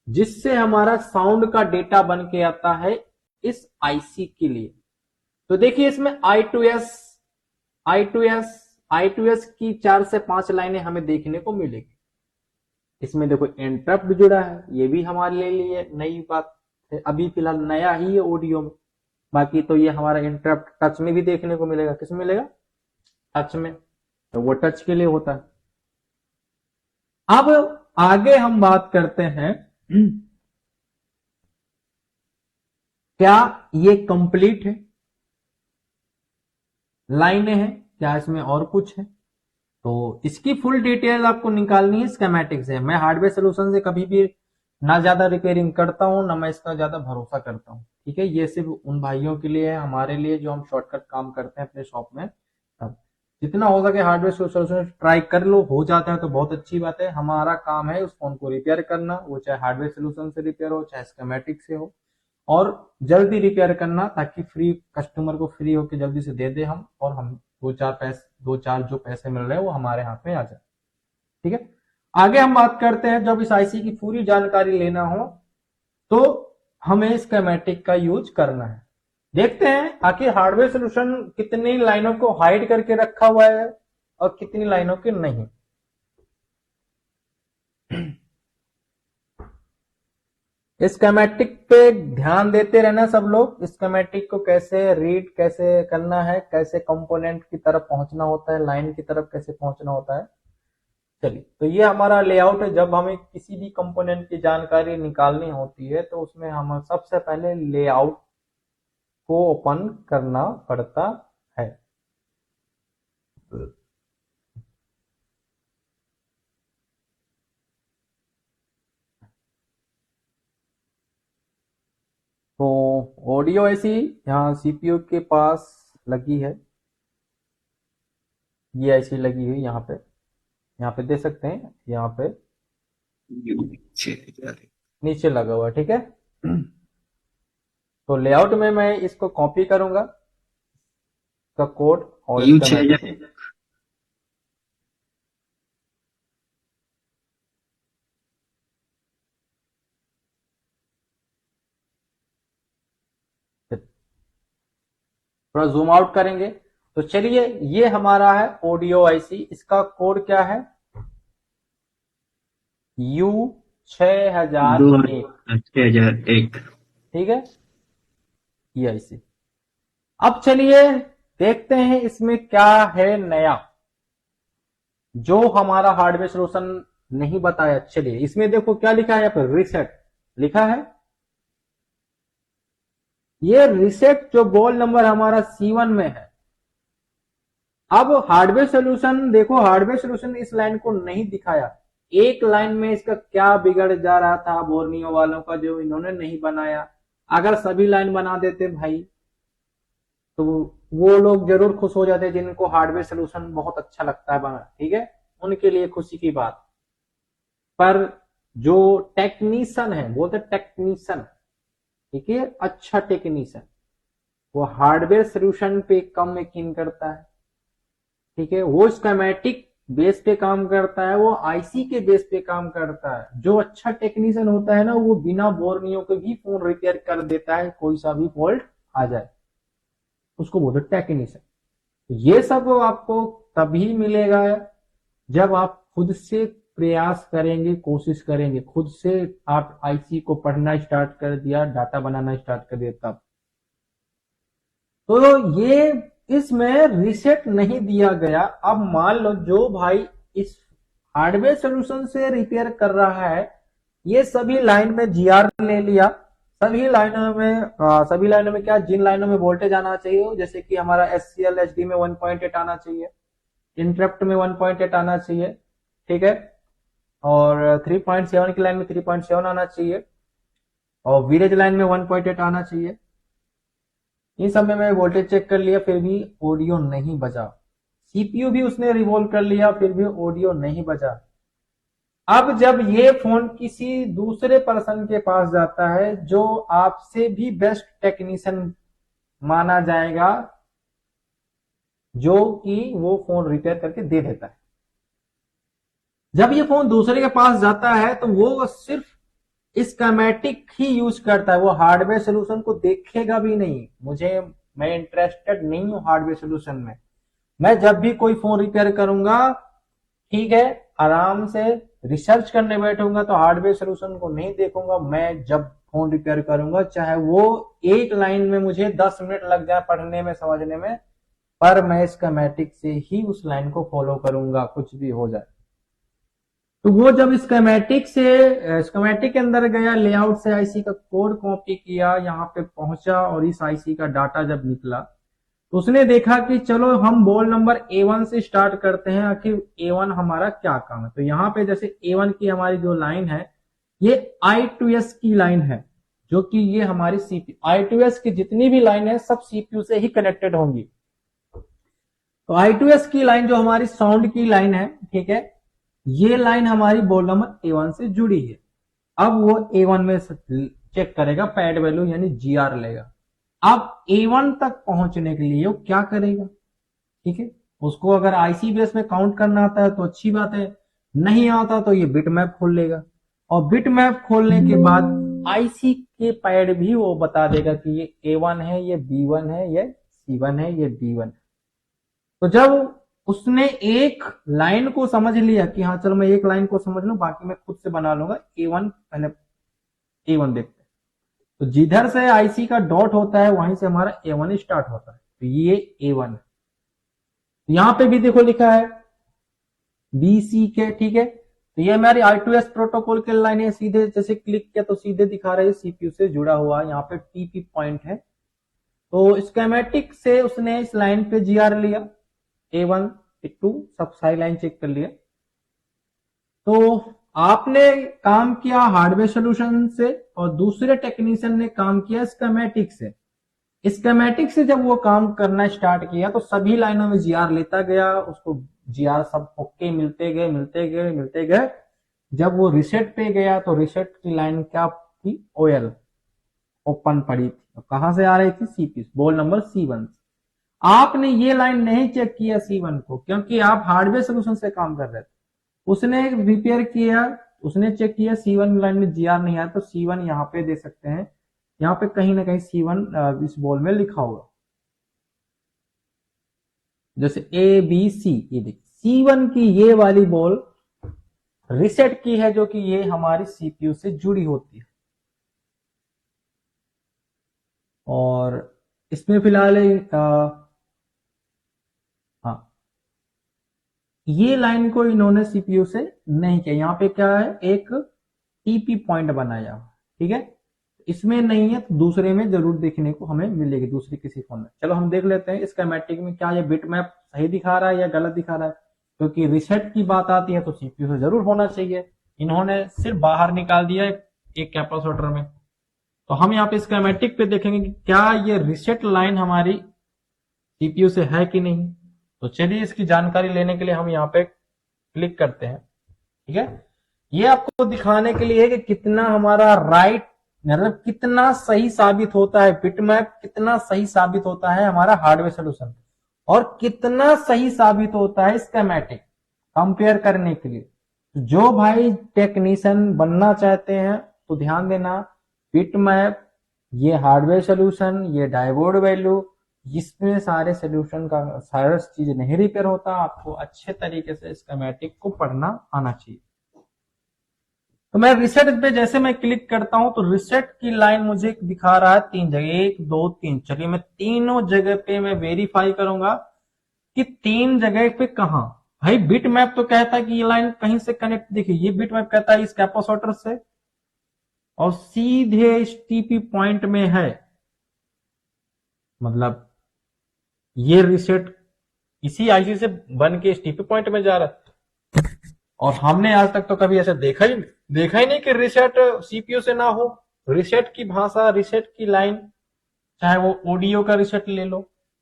जिससे हमारा साउंड का डेटा बन के आता है इस IC के लिए। तो देखिए इसमें I2S की 4 से 5 लाइनें हमें देखने को मिलेगी। इसमें देखो इंटरप्ट जुड़ा है, ये भी हमारे लिए नई बात है, अभी फिलहाल नया ही है ऑडियो में। बाकी तो ये हमारा इंटरप्ट टच में भी देखने को मिलेगा, किसमें मिलेगा, टच में, तो वो टच के लिए होता है। अब आगे हम बात करते हैं क्या ये कंप्लीट है, लाइनें हैं, क्या इसमें और कुछ है। तो इसकी फुल डिटेल आपको निकालनी है स्कीमेटिक से। मैं हार्डवेयर सोल्यूशन से कभी भी ना ज्यादा रिपेयरिंग करता हूं, ना मैं इसका ज्यादा भरोसा करता हूं, ठीक है। ये सिर्फ उन भाइयों के लिए है, हमारे लिए जो हम शॉर्टकट काम करते हैं अपने शॉप में। तब जितना हो सके हार्डवेयर सोल्यूशन ट्राई कर लो, हो जाता है तो बहुत अच्छी बात है। हमारा काम है उस फोन को रिपेयर करना, वो चाहे हार्डवेयर सोल्यूशन से रिपेयर हो चाहे स्कीमेटिक से हो, और जल्दी रिपेयर करना, ताकि फ्री कस्टमर को फ्री होकर जल्दी से दे दे हम, और हम दो चार जो पैसे मिल रहे हैं वो हमारे हाथ में आ जाए, ठीक है। आगे हम बात करते हैं, जब इस IC की पूरी जानकारी लेना हो तो हमें स्कीमेटिक का यूज करना है। देखते हैं आखिर हार्डवेयर सॉल्यूशन कितनी लाइनों को हाइड करके रखा हुआ है और कितनी लाइनों के नहीं। स्कीमेटिक पे ध्यान देते रहना सब लोग, स्कीमेटिक को कैसे रीड कैसे करना है, कैसे कंपोनेंट की तरफ पहुंचना होता है, लाइन की तरफ कैसे पहुंचना होता है। चलिए, तो ये हमारा लेआउट है। जब हमें किसी भी कंपोनेंट की जानकारी निकालनी होती है तो उसमें हम सबसे पहले लेआउट को ओपन करना पड़ता है। तो ऑडियो ऐसी यहाँ सीपीयू के पास लगी है, ये ऐसी लगी हुई यहाँ पे दे सकते हैं, यहाँ पे नीचे लगा हुआ, ठीक है। तो लेआउट में मैं इसको कॉपी करूंगा, इसका कोड और इसका थोड़ा जूम आउट करेंगे तो चलिए, ये हमारा है ऑडियो आईसी। इसका कोड क्या है? U6001, ठीक है, ये आईसी। अब चलिए देखते हैं इसमें क्या है नया जो हमारा हार्डवेयर सॉल्यूशन नहीं बताया। चलिए, इसमें देखो क्या लिखा है, यहाँ पर रीसेट लिखा है। ये रीसेट जो बॉल नंबर हमारा C1 में है। अब हार्डवेयर सॉल्यूशन देखो, हार्डवेयर सॉल्यूशन इस लाइन को नहीं दिखाया। एक लाइन में इसका क्या बिगड़ जा रहा था बोर्नियो वालों का, जो इन्होंने नहीं बनाया। अगर सभी लाइन बना देते भाई तो वो लोग जरूर खुश हो जाते जिनको हार्डवेयर सॉल्यूशन बहुत अच्छा लगता है बना, ठीक है, उनके लिए खुशी की बात। पर जो टेक्नीशियन है, बोलते टेक्नीशियन, ठीक है, अच्छा टेक्नीशियन, वो हार्डवेयर सॉल्यूशन पे कम यकीन करता है, ठीक है। वो स्कीमेटिक बेस पे काम करता है, वो आईसी के बेस पे काम करता है। जो अच्छा टेक्नीशियन होता है ना, वो बिना बोर्नियो के भी फोन रिपेयर कर देता है, कोई सा भी फॉल्ट आ जाए, उसको बोलते टेक्नीशियन। ये सब आपको तभी मिलेगा जब आप खुद से प्रयास करेंगे, कोशिश करेंगे, खुद से आप आईसी को पढ़ना स्टार्ट कर दिया, डाटा बनाना स्टार्ट कर दिया तब। तो ये इसमें रीसेट नहीं दिया गया। अब मान लो जो भाई इस हार्डवेयर सॉल्यूशन से रिपेयर कर रहा है, ये सभी लाइन में जीआर ले लिया, सभी लाइनों में क्या, जिन लाइनों में वोल्टेज आना चाहिए, जैसे कि हमारा एससीएल एचडी में 1.8 आना चाहिए, इंटरप्ट में 1.8 आना चाहिए, ठीक है, और 3.7 की लाइन में 3.7 आना चाहिए, और वीरेज लाइन में 1.8 आना चाहिए। इन सब में मैं वोल्टेज चेक कर लिया, फिर भी ऑडियो नहीं बजा। सीपीयू भी उसने रिवॉल्व कर लिया, फिर भी ऑडियो नहीं बजा। अब जब ये फोन किसी दूसरे पर्सन के पास जाता है जो आपसे भी बेस्ट टेक्नीशियन माना जाएगा, जो कि वो फोन रिपेयर करके दे देता है, जब ये फोन दूसरे के पास जाता है तो वो सिर्फ स्कीमेटिक ही यूज करता है, वो हार्डवेयर सॉल्यूशन को देखेगा भी नहीं। मैं इंटरेस्टेड नहीं हूं हार्डवेयर सॉल्यूशन में। मैं जब भी कोई फोन रिपेयर करूंगा, ठीक है, आराम से रिसर्च करने बैठूंगा तो हार्डवेयर सॉल्यूशन को नहीं देखूंगा। मैं जब फोन रिपेयर करूंगा, चाहे वो एक लाइन में मुझे 10 मिनट लग जाए पढ़ने में, समझने में, पर मैं स्कीमेटिक से ही उस लाइन को फॉलो करूंगा, कुछ भी हो जाए। तो वो जब स्कीमेटिक के अंदर गया, लेआउट से आईसी का कोड कॉपी किया, यहाँ पे पहुंचा और इस आईसी का डाटा जब निकला तो उसने देखा कि चलो हम बॉल नंबर A1 से स्टार्ट करते हैं, आखिर A1 हमारा क्या काम है। तो यहाँ पे जैसे A1 की हमारी जो लाइन है, ये I2S की लाइन है, जो कि ये हमारी सीपीयू, I2S की जितनी भी लाइन है सब सीपीयू से ही कनेक्टेड होंगी। तो I2S की लाइन जो हमारी साउंड की लाइन है, ठीक है, ये लाइन हमारी बॉल नंबर A1 से जुड़ी है। अब वो A1 में चेक करेगा पैड वैल्यू, यानी जीआर लेगा। अब A1 तक पहुंचने के लिए वो क्या करेगा, ठीक है, उसको अगर आईसी बेस में काउंट करना आता है तो अच्छी बात है, नहीं आता तो ये बिट मैप खोल लेगा, और बिट मैप खोलने के बाद आईसी के पैड भी वो बता देगा कि ये A1 है, ये B1 है, ये C1 है, ये D1 है। तो जब उसने एक लाइन को समझ लिया कि हाँ चलो मैं एक लाइन को समझ लूं, बाकी मैं खुद से बना लूंगा, A1 पहले A1 देखते हैं। तो जिधर से आईसी का डॉट होता है वहीं से हमारा A1 स्टार्ट होता है, तो ये A1 है। यहां पे भी देखो लिखा है BC के, ठीक है। तो ये हमारी I2S प्रोटोकॉल की लाइन है, सीधे जैसे क्लिक किया तो सीधे दिखा रहा है सीपीयू से जुड़ा हुआ, यहाँ पे टीपी पॉइंट है। तो स्केमेटिक से उसने इस लाइन पे जीआर लिया, A1 A2 सब सारी लाइन चेक कर लिया। तो आपने काम किया हार्डवेयर सोल्यूशन से और दूसरे टेक्नीशियन ने काम किया स्केमेटिक से। स्केमेटिक से जब वो काम करना स्टार्ट किया तो सभी लाइनों में जीआर लेता गया, उसको जीआर सब ओके मिलते गए मिलते गए मिलते गए। जब वो रिसेट पे गया तो रिसेट की लाइन क्या थी, ओएल ओपन पड़ी थी। तो कहां से आ रही थी, सीपी बोल नंबर C1 से। आपने ये लाइन नहीं चेक किया C1 को, क्योंकि आप हार्डवेयर सोल्यूशन से काम कर रहे थे। उसने रिपेयर किया, उसने चेक किया C1 लाइन में जीआर नहीं आया, तो C1 यहाँ पे दे सकते हैं, यहाँ पे कहीं ना कहीं C1 इस बॉल में लिखा होगा, जैसे ABC। ये देखिए C1 की ये वाली बॉल रिसेट की है, जो कि ये हमारी सीपीयू से जुड़ी होती है। और इसमें फिलहाल हाँ, ये लाइन को इन्होंने सीपीयू से नहीं किया। यहाँ पे क्या है, एक टीपी पॉइंट बनाया, ठीक है। इसमें नहीं है तो दूसरे में जरूर देखने को हमें मिलेगी, दूसरे किसी फोन में। चलो हम देख लेते हैं स्कीमेटिक में क्या ये बिट मैप सही दिखा रहा है या गलत दिखा रहा है, क्योंकि रिसेट की बात आती है तो सीपीयू से जरूर होना चाहिए। इन्होंने सिर्फ बाहर निकाल दिया एक कैपेसिटर में। तो हम यहाँ पे स्कीमेटिक पे देखेंगे कि क्या ये रिसेट लाइन हमारी सीपीयू से है कि नहीं। तो चलिए इसकी जानकारी लेने के लिए हम यहाँ पे क्लिक करते हैं, ठीक है। ये आपको दिखाने के लिए है कि कितना हमारा राइट, मतलब कितना सही साबित होता है बिटमैप, कितना सही साबित होता है हमारा हार्डवेयर सोल्यूशन, और कितना सही साबित होता है स्कीमेटिक, कंपेयर करने के लिए। जो भाई टेक्नीशियन बनना चाहते हैं तो ध्यान देना, बिटमैप, ये हार्डवेयर सोल्यूशन, ये डायोड वैल्यू, इसमें सारे सोल्यूशन का सारा चीज नहीं रिपेयर होता। आपको अच्छे तरीके से स्कीमेटिक को पढ़ना आना चाहिए। तो मैं रिसेट पे जैसे मैं क्लिक करता हूं तो रिसेट की लाइन मुझे दिखा रहा है 3 जगह, 1 2 3। चलिए मैं तीनों जगह पे मैं वेरीफाई करूंगा कि 3 जगह पे कहां। भाई बिट मैप तो कहता है कि ये लाइन कहीं से कनेक्ट, देखिए ये बिट मैप कहता है इस कैपेसिटर से और सीधे इस टीपी पॉइंट में है, मतलब ये रिसेट इसी आईसी से बन के इस टीपी पॉइंट में जा रहा है। और हमने आज तक तो कभी ऐसा देखा ही नहीं कि रिसेट सीपीयू से ना हो। रिसेट की भाषा, रिसेट की लाइन, चाहे वो ऑडियो का रिसेट ले लो,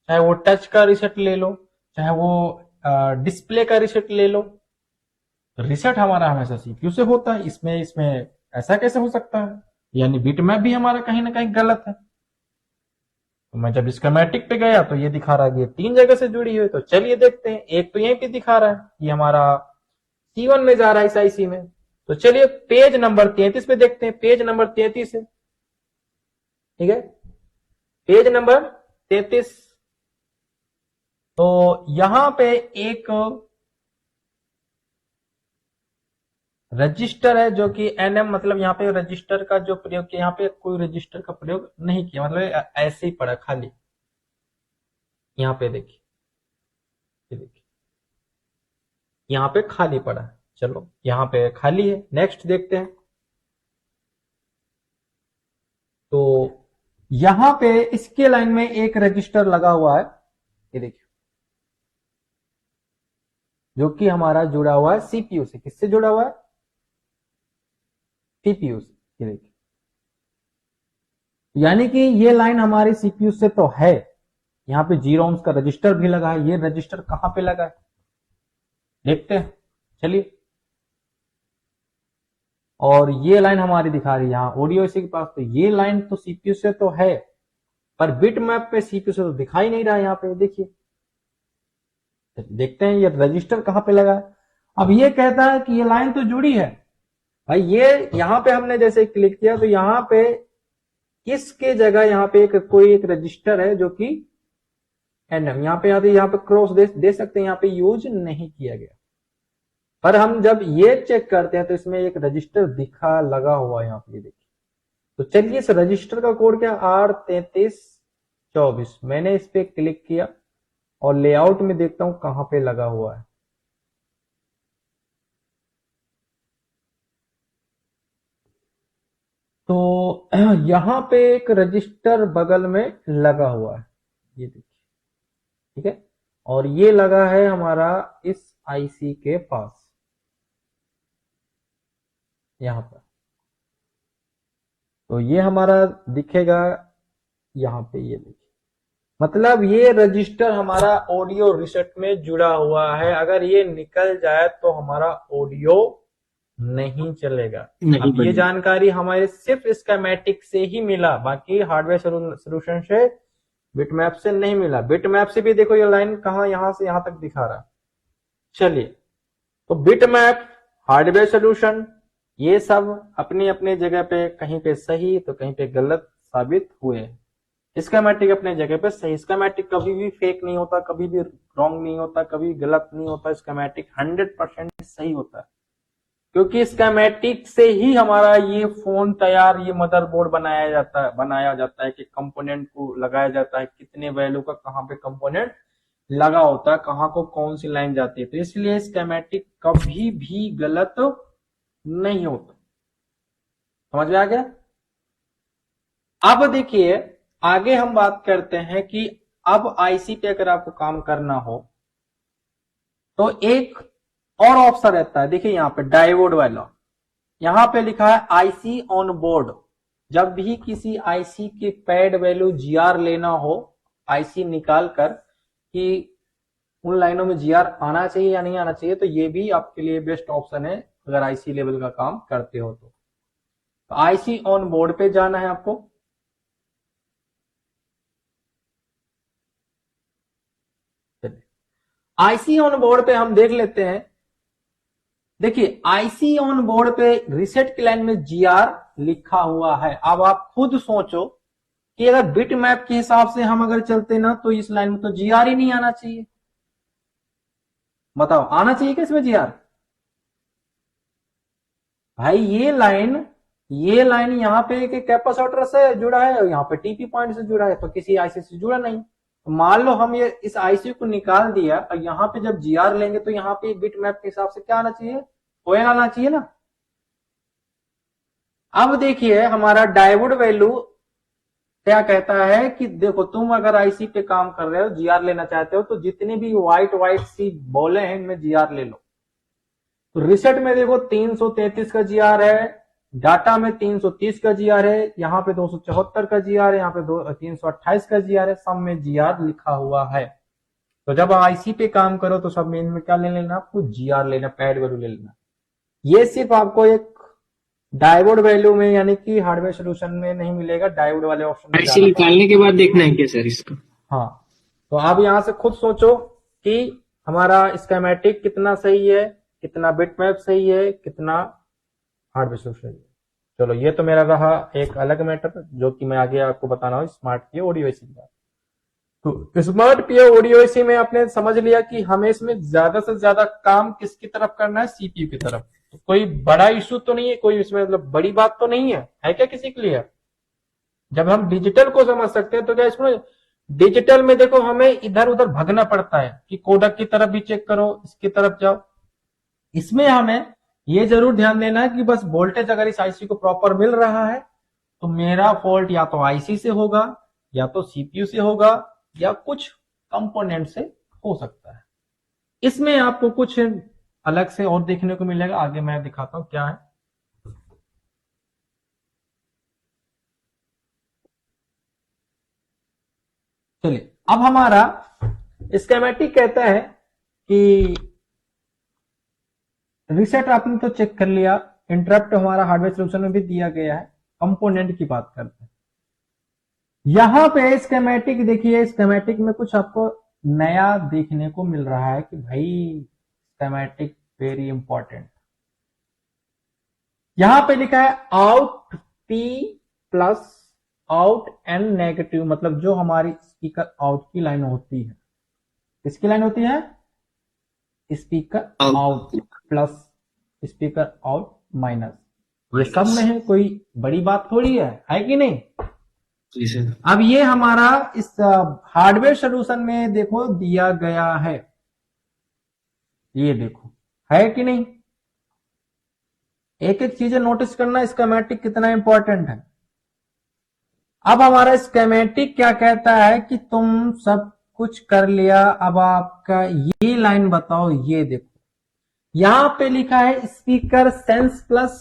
चाहे वो टच का रिसेट ले लो, चाहे वो डिस्प्ले का रिसेट ले लो, रिसेट हमारा हमेशा सीपीयू से होता है। इसमें ऐसा कैसे हो सकता है, यानी बिटमैप भी हमारा कहीं ना कहीं गलत है। तो मैं जब स्कीमेटिक पे गया तो ये दिखा रहा है ये 3 जगह से जुड़ी हुई। तो चलिए देखते हैं, एक तो यहीं पे दिखा रहा है ये हमारा C1 में जा रहा है इस आईसी में। तो चलिए पेज नंबर 33 पे देखते हैं, पेज नंबर 33 है, ठीक है, पेज नंबर 33। तो यहां पे एक रजिस्टर है जो कि NM, मतलब यहाँ पे रजिस्टर का जो प्रयोग किया, यहाँ पे कोई रजिस्टर का प्रयोग नहीं किया, मतलब ऐसे ही पड़ा खाली। यहाँ पे देखिए, ये देखिए यहाँ पे खाली पड़ा है। चलो यहाँ पे खाली है, नेक्स्ट देखते हैं। तो यहां पे इसके लाइन में एक रजिस्टर लगा हुआ है, ये देखिए, जो कि हमारा जुड़ा हुआ है सीपीयू से। किससे जुड़ा हुआ है, सीपीयू से, ये देखिए। यानी कि ये लाइन हमारी सीपीयू से तो है। यहाँ पे 0 ohms का रजिस्टर भी लगा है। ये रजिस्टर कहां पे लगा है देखते हैं, चलिए। और ये लाइन हमारी दिखा रही है यहाँ ऑडियो इसी के पास। तो ये लाइन तो सीपीयू से तो है, पर बिट मैप पे सीपीयू से तो दिखाई नहीं रहा। यहाँ पे देखिए, देखते हैं ये रजिस्टर कहां पे लगा है। अब ये कहता है कि ये लाइन तो जुड़ी है, भाई ये यहाँ पे हमने जैसे क्लिक किया तो यहाँ पे किसके जगह यहाँ पे कोई एक रजिस्टर है जो कि एनएम यहाँ पे आते, यहाँ पे क्रॉस दे सकते हैं, यहाँ पे यूज नहीं किया गया। पर हम जब ये चेक करते हैं तो इसमें एक रजिस्टर दिखा लगा हुआ है यहाँ पे, देखिए। तो चलिए इस रजिस्टर का कोड क्या, R3324। मैंने इस पे क्लिक किया और लेआउट में देखता हूं कहां पे लगा हुआ है। तो यहां पे एक रजिस्टर बगल में लगा हुआ है, ये देखिए, ठीक है। और ये लगा है हमारा इस आईसी के पास, यहां पर। तो ये हमारा दिखेगा यहां पे, ये देखिए। मतलब ये रजिस्टर हमारा ऑडियो रीसेट में जुड़ा हुआ है। अगर ये निकल जाए तो हमारा ऑडियो नहीं चलेगा। अब ये जानकारी हमारे सिर्फ स्कीमेटिक से ही मिला, बाकी हार्डवेयर सॉल्यूशन से, बिटमैप से नहीं मिला। बिटमैप से भी देखो ये लाइन कहां, यहां से यहां तक दिखा रहा है। चलिए, तो बिटमैप, हार्डवेयर सॉल्यूशन, ये सब अपनी अपनी जगह पे कहीं पे सही तो कहीं पे गलत साबित हुए। स्कीमेटिक अपने जगह पे सही। स्कीमेटिक कभी भी फेक नहीं होता, कभी भी रॉन्ग नहीं होता, कभी गलत नहीं होता। स्कीमेटिक 100% सही होता है, क्योंकि स्कीमेटिक से ही हमारा ये फोन तैयार, ये मदरबोर्ड बनाया जाता है कि कंपोनेंट को लगाया जाता है, कितने वैल्यू का कहां पे कंपोनेंट लगा होता है, कहां को कौन सी लाइन जाती है। तो इसलिए स्कीमेटिक कभी भी गलत नहीं होता। समझ में आ गया? अब देखिए आगे हम बात करते हैं कि अब आईसी पे अगर आपको काम करना हो तो एक और ऑप्शन रहता है। देखिए यहां पे डायोड वाला, यहां पे लिखा है आईसी ऑन बोर्ड। जब भी किसी आईसी के पैड वैल्यू जीआर लेना हो, आईसी निकाल कर कि उन लाइनों में जीआर आना चाहिए या नहीं आना चाहिए, तो ये भी आपके लिए बेस्ट ऑप्शन है अगर आईसी लेवल का काम करते हो तो आईसी ऑन बोर्ड पे जाना है आपको। आईसी ऑन बोर्ड पे हम देख लेते हैं। देखिए आईसी ऑन बोर्ड पे रीसेट की लाइन में जीआर लिखा हुआ है। अब आप खुद सोचो कि अगर बिट मैप के हिसाब से हम अगर चलते ना तो इस लाइन में तो जीआर ही नहीं आना चाहिए। बताओ आना चाहिए क्या इसमें जीआर? भाई ये लाइन यहाँ पे एक कैपेसिटर से जुड़ा है, यहाँ पे टीपी पॉइंट से जुड़ा है, तो किसी आईसी से जुड़ा नहीं। तो मान लो हम ये इस आईसी को निकाल दिया और यहाँ पे जब जीआर लेंगे तो यहाँ पे बिट मैप के हिसाब से क्या आना चाहिए, ओएन आना चाहिए ना। अब देखिए हमारा डायोड वैल्यू क्या कहता है कि देखो तुम अगर आईसी पे काम कर रहे हो, जीआर लेना चाहते हो, तो जितनी भी व्हाइट सी बॉले हैं इनमें जीआर ले लो। तो रिसेट में देखो 333 का जीआर है, डाटा में 330 का जीआर है, यहाँ पे 274 का जीआर है, यहाँ पे 328 का जीआर है, सब में जीआर लिखा हुआ है। तो जब आईसी पे काम करो तो सब में इनमें क्या ले लेना, आपको जीआर लेना, पैड वैल्यू ले लेना। ये सिर्फ आपको एक डायोड वैल्यू में यानी कि हार्डवेयर सोल्यूशन में नहीं मिलेगा, डायोड वाले ऑप्शन में आईसी निकालने के बाद देखना है क्या सर इसको? हाँ, तो आप यहां से खुद सोचो कि हमारा स्कीमेटिक कितना सही है, कितना बिटमैप सही है, कितना हार्डवेयर सोल्यूशन है। चलो ये तो मेरा रहा एक अलग मैटर जो कि मैं आगे आपको बताना हूँ स्मार्ट पीओ ऑडियो एसी की बात। तो स्मार्ट पीओ ऑडियो एसी में आपने समझ लिया कि हमें इसमें ज्यादा से ज्यादा काम किसकी तरफ करना है, सीपीयू की तरफ। तो कोई बड़ा इशू तो नहीं है, कोई इसमें मतलब बड़ी बात तो नहीं है क्या किसी के लिए? जब हम डिजिटल को समझ सकते हैं तो क्या इसमें डिजिटल में देखो हमें इधर उधर भगना पड़ता है कि कोडक की तरफ भी चेक करो, इसकी तरफ जाओ। इसमें हमें ये जरूर ध्यान देना है कि बस वोल्टेज अगर इस आईसी को प्रॉपर मिल रहा है तो मेरा फॉल्ट या तो आईसी से होगा, या तो सीपीयू से होगा, या कुछ कंपोनेंट से हो सकता है। इसमें आपको कुछ अलग से और देखने को मिलेगा, आगे मैं दिखाता हूं क्या है। चलिए अब हमारा स्कीमेटिक कहता है कि रीसेट आपने तो चेक कर लिया, इंटरप्ट हमारा हार्डवेयर सोल्यूशन में भी दिया गया है। कंपोनेंट की बात करते हैं। यहां पे स्कीमेटिक देखिए, स्कीमेटिक में कुछ आपको नया देखने को मिल रहा है कि भाई स्कीमेटिक वेरी इंपॉर्टेंट। यहां पे लिखा है out P plus out N negative, मतलब जो हमारी स्पीकर आउट की लाइन होती है, किसकी लाइन होती है? Speaker out plus speaker out minus. ये सब में है, कोई बड़ी बात थोड़ी है कि नहीं? जी सर। अब ये हमारा इस हार्डवेयर सोल्यूशन में देखो दिया गया है, ये देखो है कि नहीं? एक एक चीजें नोटिस करना, स्कीमेटिक कितना इंपॉर्टेंट है। अब हमारा स्कीमेटिक क्या कहता है कि तुम सब कुछ कर लिया, अब आपका ये लाइन बताओ, ये देखो यहां पे लिखा है speaker sense plus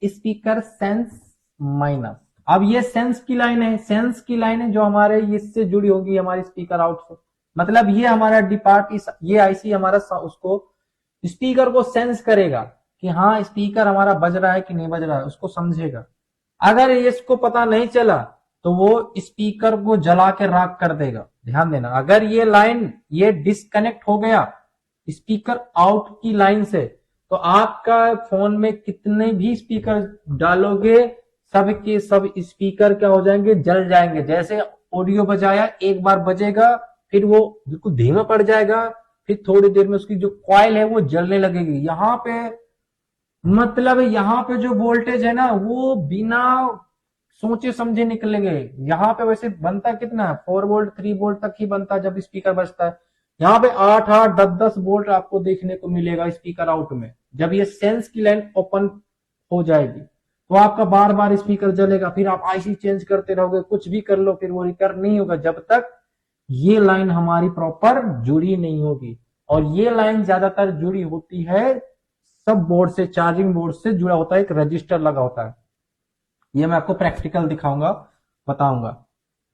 speaker sense minus. अब ये सेंस की लाइन है, सेंस की लाइन है जो हमारे इससे जुड़ी होगी हमारी स्पीकर आउट से, मतलब ये हमारा ये आईसी हमारा उसको स्पीकर को सेंस करेगा कि हाँ स्पीकर हमारा बज रहा है कि नहीं बज रहा है, उसको समझेगा। अगर इसको पता नहीं चला तो वो स्पीकर को जला के राख कर देगा। ध्यान देना, अगर ये लाइन ये डिस्कनेक्ट हो गया स्पीकर आउट की लाइन से, तो आपका फोन में कितने भी स्पीकर डालोगे सब के सब स्पीकर क्या हो जाएंगे? जल जाएंगे। जैसे ऑडियो बजाया, एक बार बजेगा फिर वो बिल्कुल धीमा पड़ जाएगा, फिर थोड़ी देर में उसकी जो कॉइल है वो जलने लगेगी। यहां पे मतलब यहां पे जो वोल्टेज है ना वो बिना सोचे समझे निकलेंगे। यहां पे वैसे बनता कितना है? 4 वोल्ट 3 वोल्ट तक ही बनता है जब स्पीकर बजता है। यहाँ पे 8 10 10 वोल्ट आपको देखने को मिलेगा स्पीकर आउट में। जब ये सेंस की लाइन ओपन हो जाएगी तो आपका बार बार स्पीकर जलेगा, फिर आप आईसी चेंज करते रहोगे, कुछ भी कर लो, फिर वो रिकवर नहीं होगा जब तक ये लाइन हमारी प्रॉपर जुड़ी नहीं होगी। और ये लाइन ज्यादातर जुड़ी होती है सब बोर्ड से, चार्जिंग बोर्ड से जुड़ा होता है, एक रजिस्टर लगा होता है। ये मैं आपको प्रैक्टिकल दिखाऊंगा, बताऊंगा।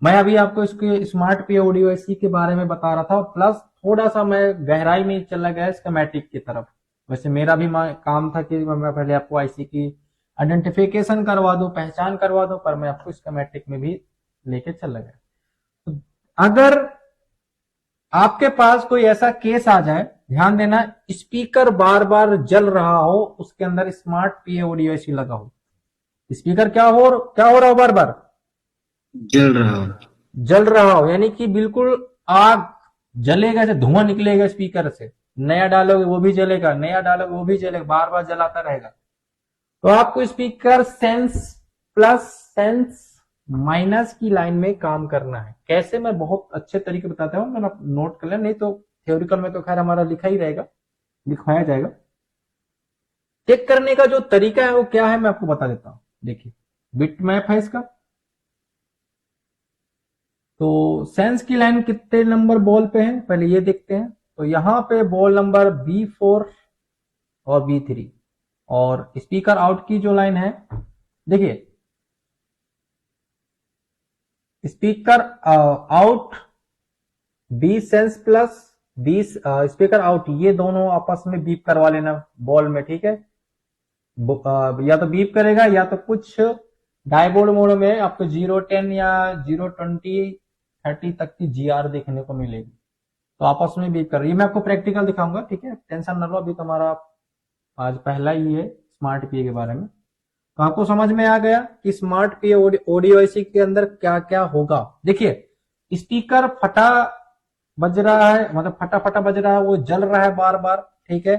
मैं अभी आपको इसके स्मार्ट पी ऑडियो एसी के बारे में बता रहा था, प्लस थोड़ा सा मैं गहराई में चला गया स्कीमेटिक की तरफ। वैसे मेरा भी काम था कि मैं पहले आपको आईसी की आइडेंटिफिकेशन करवा दूं, पहचान करवा दूं, पर मैं आपको स्कीमेटिक में भी लेके चला गया। तो अगर आपके पास कोई ऐसा केस आ जाए, ध्यान देना, स्पीकर बार बार जल रहा हो, उसके अंदर स्मार्ट पी ऑडियो एसी लगा हो, स्पीकर क्या हो रहा हो? बार बार जल रहा हो, यानी कि बिल्कुल आग जलेगा, जैसे धुआं निकलेगा स्पीकर से। नया डालोगे वो भी जलेगा, नया डालोगे वो भी जलेगा, बार बार जलाता रहेगा। तो आपको speaker sense plus sense minus की लाइन में काम करना है। कैसे, मैं बहुत अच्छे तरीके बताता हूं, मैंने नोट कर लिया, नहीं तो थ्योरिकल में तो खैर हमारा लिखा ही रहेगा, लिखवाया जाएगा। चेक करने का जो तरीका है वो क्या है मैं आपको बता देता हूं। देखिए बिट मैप है इसका, तो सेंस की लाइन कितने नंबर बॉल पे है पहले ये देखते हैं। तो यहां पे बॉल नंबर B4 और B3, और स्पीकर आउट की जो लाइन है, देखिए speaker out B sense plus B speaker out, ये दोनों आपस में बीप करवा लेना बॉल में, ठीक है? या तो बीप करेगा या तो कुछ डायबोर्ड मोड में आपको 010 या 020 30 तक की जीआर देखने को मिलेगी, तो आपस में बीप कर रही है। मैं आपको प्रैक्टिकल दिखाऊंगा, ठीक है? टेंशन न लो, अभी तो हमारा आज पहला ही है स्मार्ट पीए के बारे में। तो आपको समझ में आ गया कि स्मार्ट पीए ऑडियो एसी के अंदर क्या क्या होगा। देखिए स्पीकर फटा बज रहा है, मतलब फटा फटा बज रहा है, वो जल रहा है बार बार, ठीक है?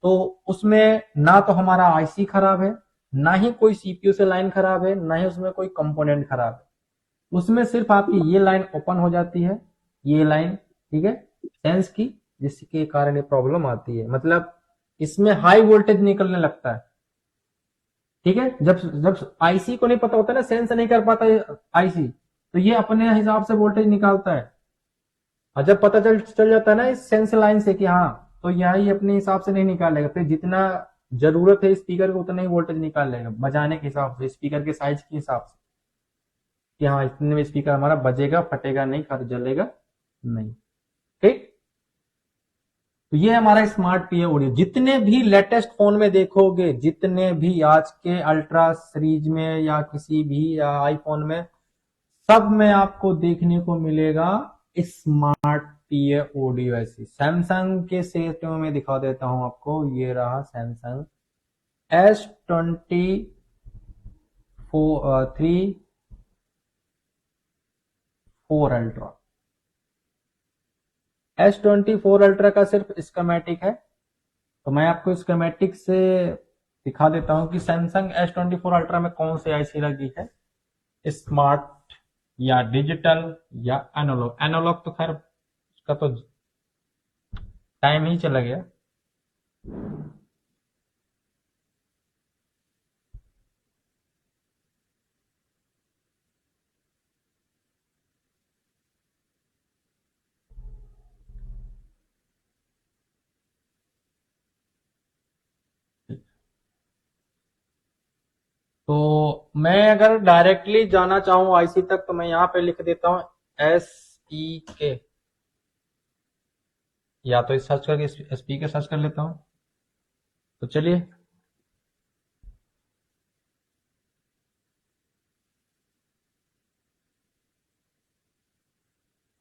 तो उसमें ना तो हमारा आईसी खराब है, ना ही कोई सीपीयू से लाइन खराब है, ना ही उसमें कोई कंपोनेंट खराब है। उसमें सिर्फ आपकी ये लाइन ओपन हो जाती है, ये लाइन, ठीक है, सेंस की, जिसके कारण ये प्रॉब्लम आती है। मतलब इसमें हाई वोल्टेज निकलने लगता है, ठीक है? जब जब आईसी को नहीं पता होता ना, सेंस नहीं कर पाता आईसी, तो ये अपने हिसाब से वोल्टेज निकालता है। और जब पता चल जाता है ना इस सेंस लाइन से कि हाँ, तो यहाँ ही अपने हिसाब से नहीं निकालेगा, फिर जितना जरूरत है स्पीकर को उतना ही वोल्टेज निकाल लेगा बजाने के हिसाब से, स्पीकर के साइज के हिसाब से, कि हाँ इतने में स्पीकर हमारा बजेगा, फटेगा नहीं, जलेगा नहीं, ठीक? तो ये हमारा स्मार्ट पीए ऑडियो। जितने भी लेटेस्ट फोन में देखोगे, जितने भी आज के अल्ट्रा सीरीज में या किसी भी आईफोन में, सब में आपको देखने को मिलेगा स्मार्ट पीए ऑडियो एसी। सैमसंग के सिस्टम में दिखा देता हूं आपको, ये रहा Samsung S20 4 ultra. S24 ultra का सिर्फ स्कीमेटिक है, तो मैं आपको स्कीमेटिक से दिखा देता हूं कि सैमसंग S24 अल्ट्रा में कौन सी आईसी लगी है, स्मार्ट या डिजिटल या एनालॉग। एनालॉग तो खैर उसका तो टाइम ही चला गया। तो मैं अगर डायरेक्टली जाना चाहूँ आईसी तक तो मैं यहाँ पे लिख देता हूँ SPK, या तो सर्च करके SPK सर्च कर लेता हूँ। तो चलिए,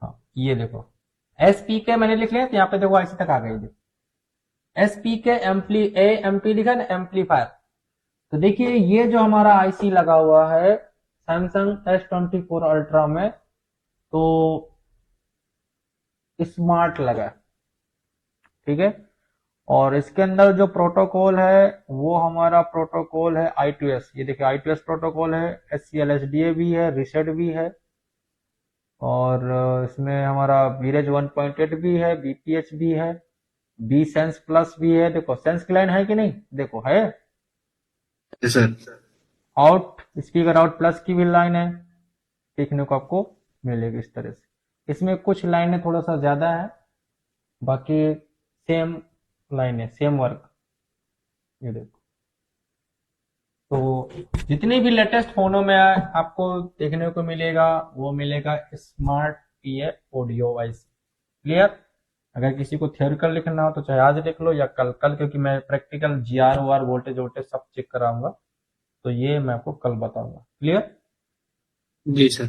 हाँ ये देखो SPK मैंने लिख लिया, तो यहाँ पे देखो आईसी तक आ गई। देखो SPK एमपी लिखा ना, एम्पलीफायर। तो देखिए ये जो हमारा आईसी लगा हुआ है सैमसंग S24 अल्ट्रा में, तो स्मार्ट लगा है, ठीक है। और इसके अंदर जो प्रोटोकॉल है वो हमारा प्रोटोकॉल है I2S। ये देखिए I2S प्रोटोकॉल है, SCLSDA भी है, रीसेट भी है, और इसमें हमारा वीरेज 1.8 भी है, BPH भी है, बी सेंस प्लस भी है। देखो सेंस की लाइन है कि नहीं, देखो है। Sir out speaker out plus की भी लाइन है, देखने को आपको मिलेगी इस तरह से। इसमें कुछ लाइनें थोड़ा सा ज्यादा है, बाकी सेम लाइन है, सेम वर्क। ये देखो, तो जितने भी लेटेस्ट फोनों में आपको देखने को मिलेगा वो मिलेगा smart PA audio vice. Clear. अगर किसी को थ्योरिकल लिखना हो तो चाहे आज लिख लो या कल, क्योंकि मैं प्रैक्टिकल GR वोल्टेज वोल्टेज सब चेक कराऊंगा, तो ये मैं आपको कल बताऊंगा। क्लियर। जी सर।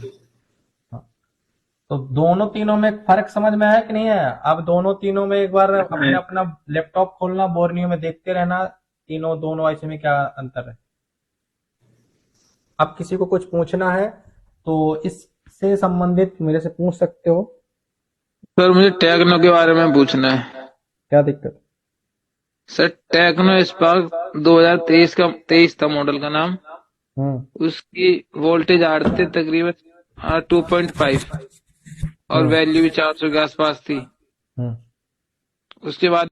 हाँ, तो दोनों तीनों में फर्क समझ में आया कि नहीं आया? अब दोनों तीनों में एक बार अपने अपना लैपटॉप खोलना, बोर्नियो में देखते रहना तीनों दोनों ऐसे में क्या अंतर है। अब किसी को कुछ पूछना है तो इससे संबंधित मेरे से पूछ सकते हो। सर मुझे टेक्नो के बारे में पूछना है। क्या दिक्कत? सर टेक्नो स्पार्क 23 था मॉडल का नाम। उसकी वोल्टेज आते तकरीबन 2.5 और वैल्यू भी 400 के आसपास थी। उसके बाद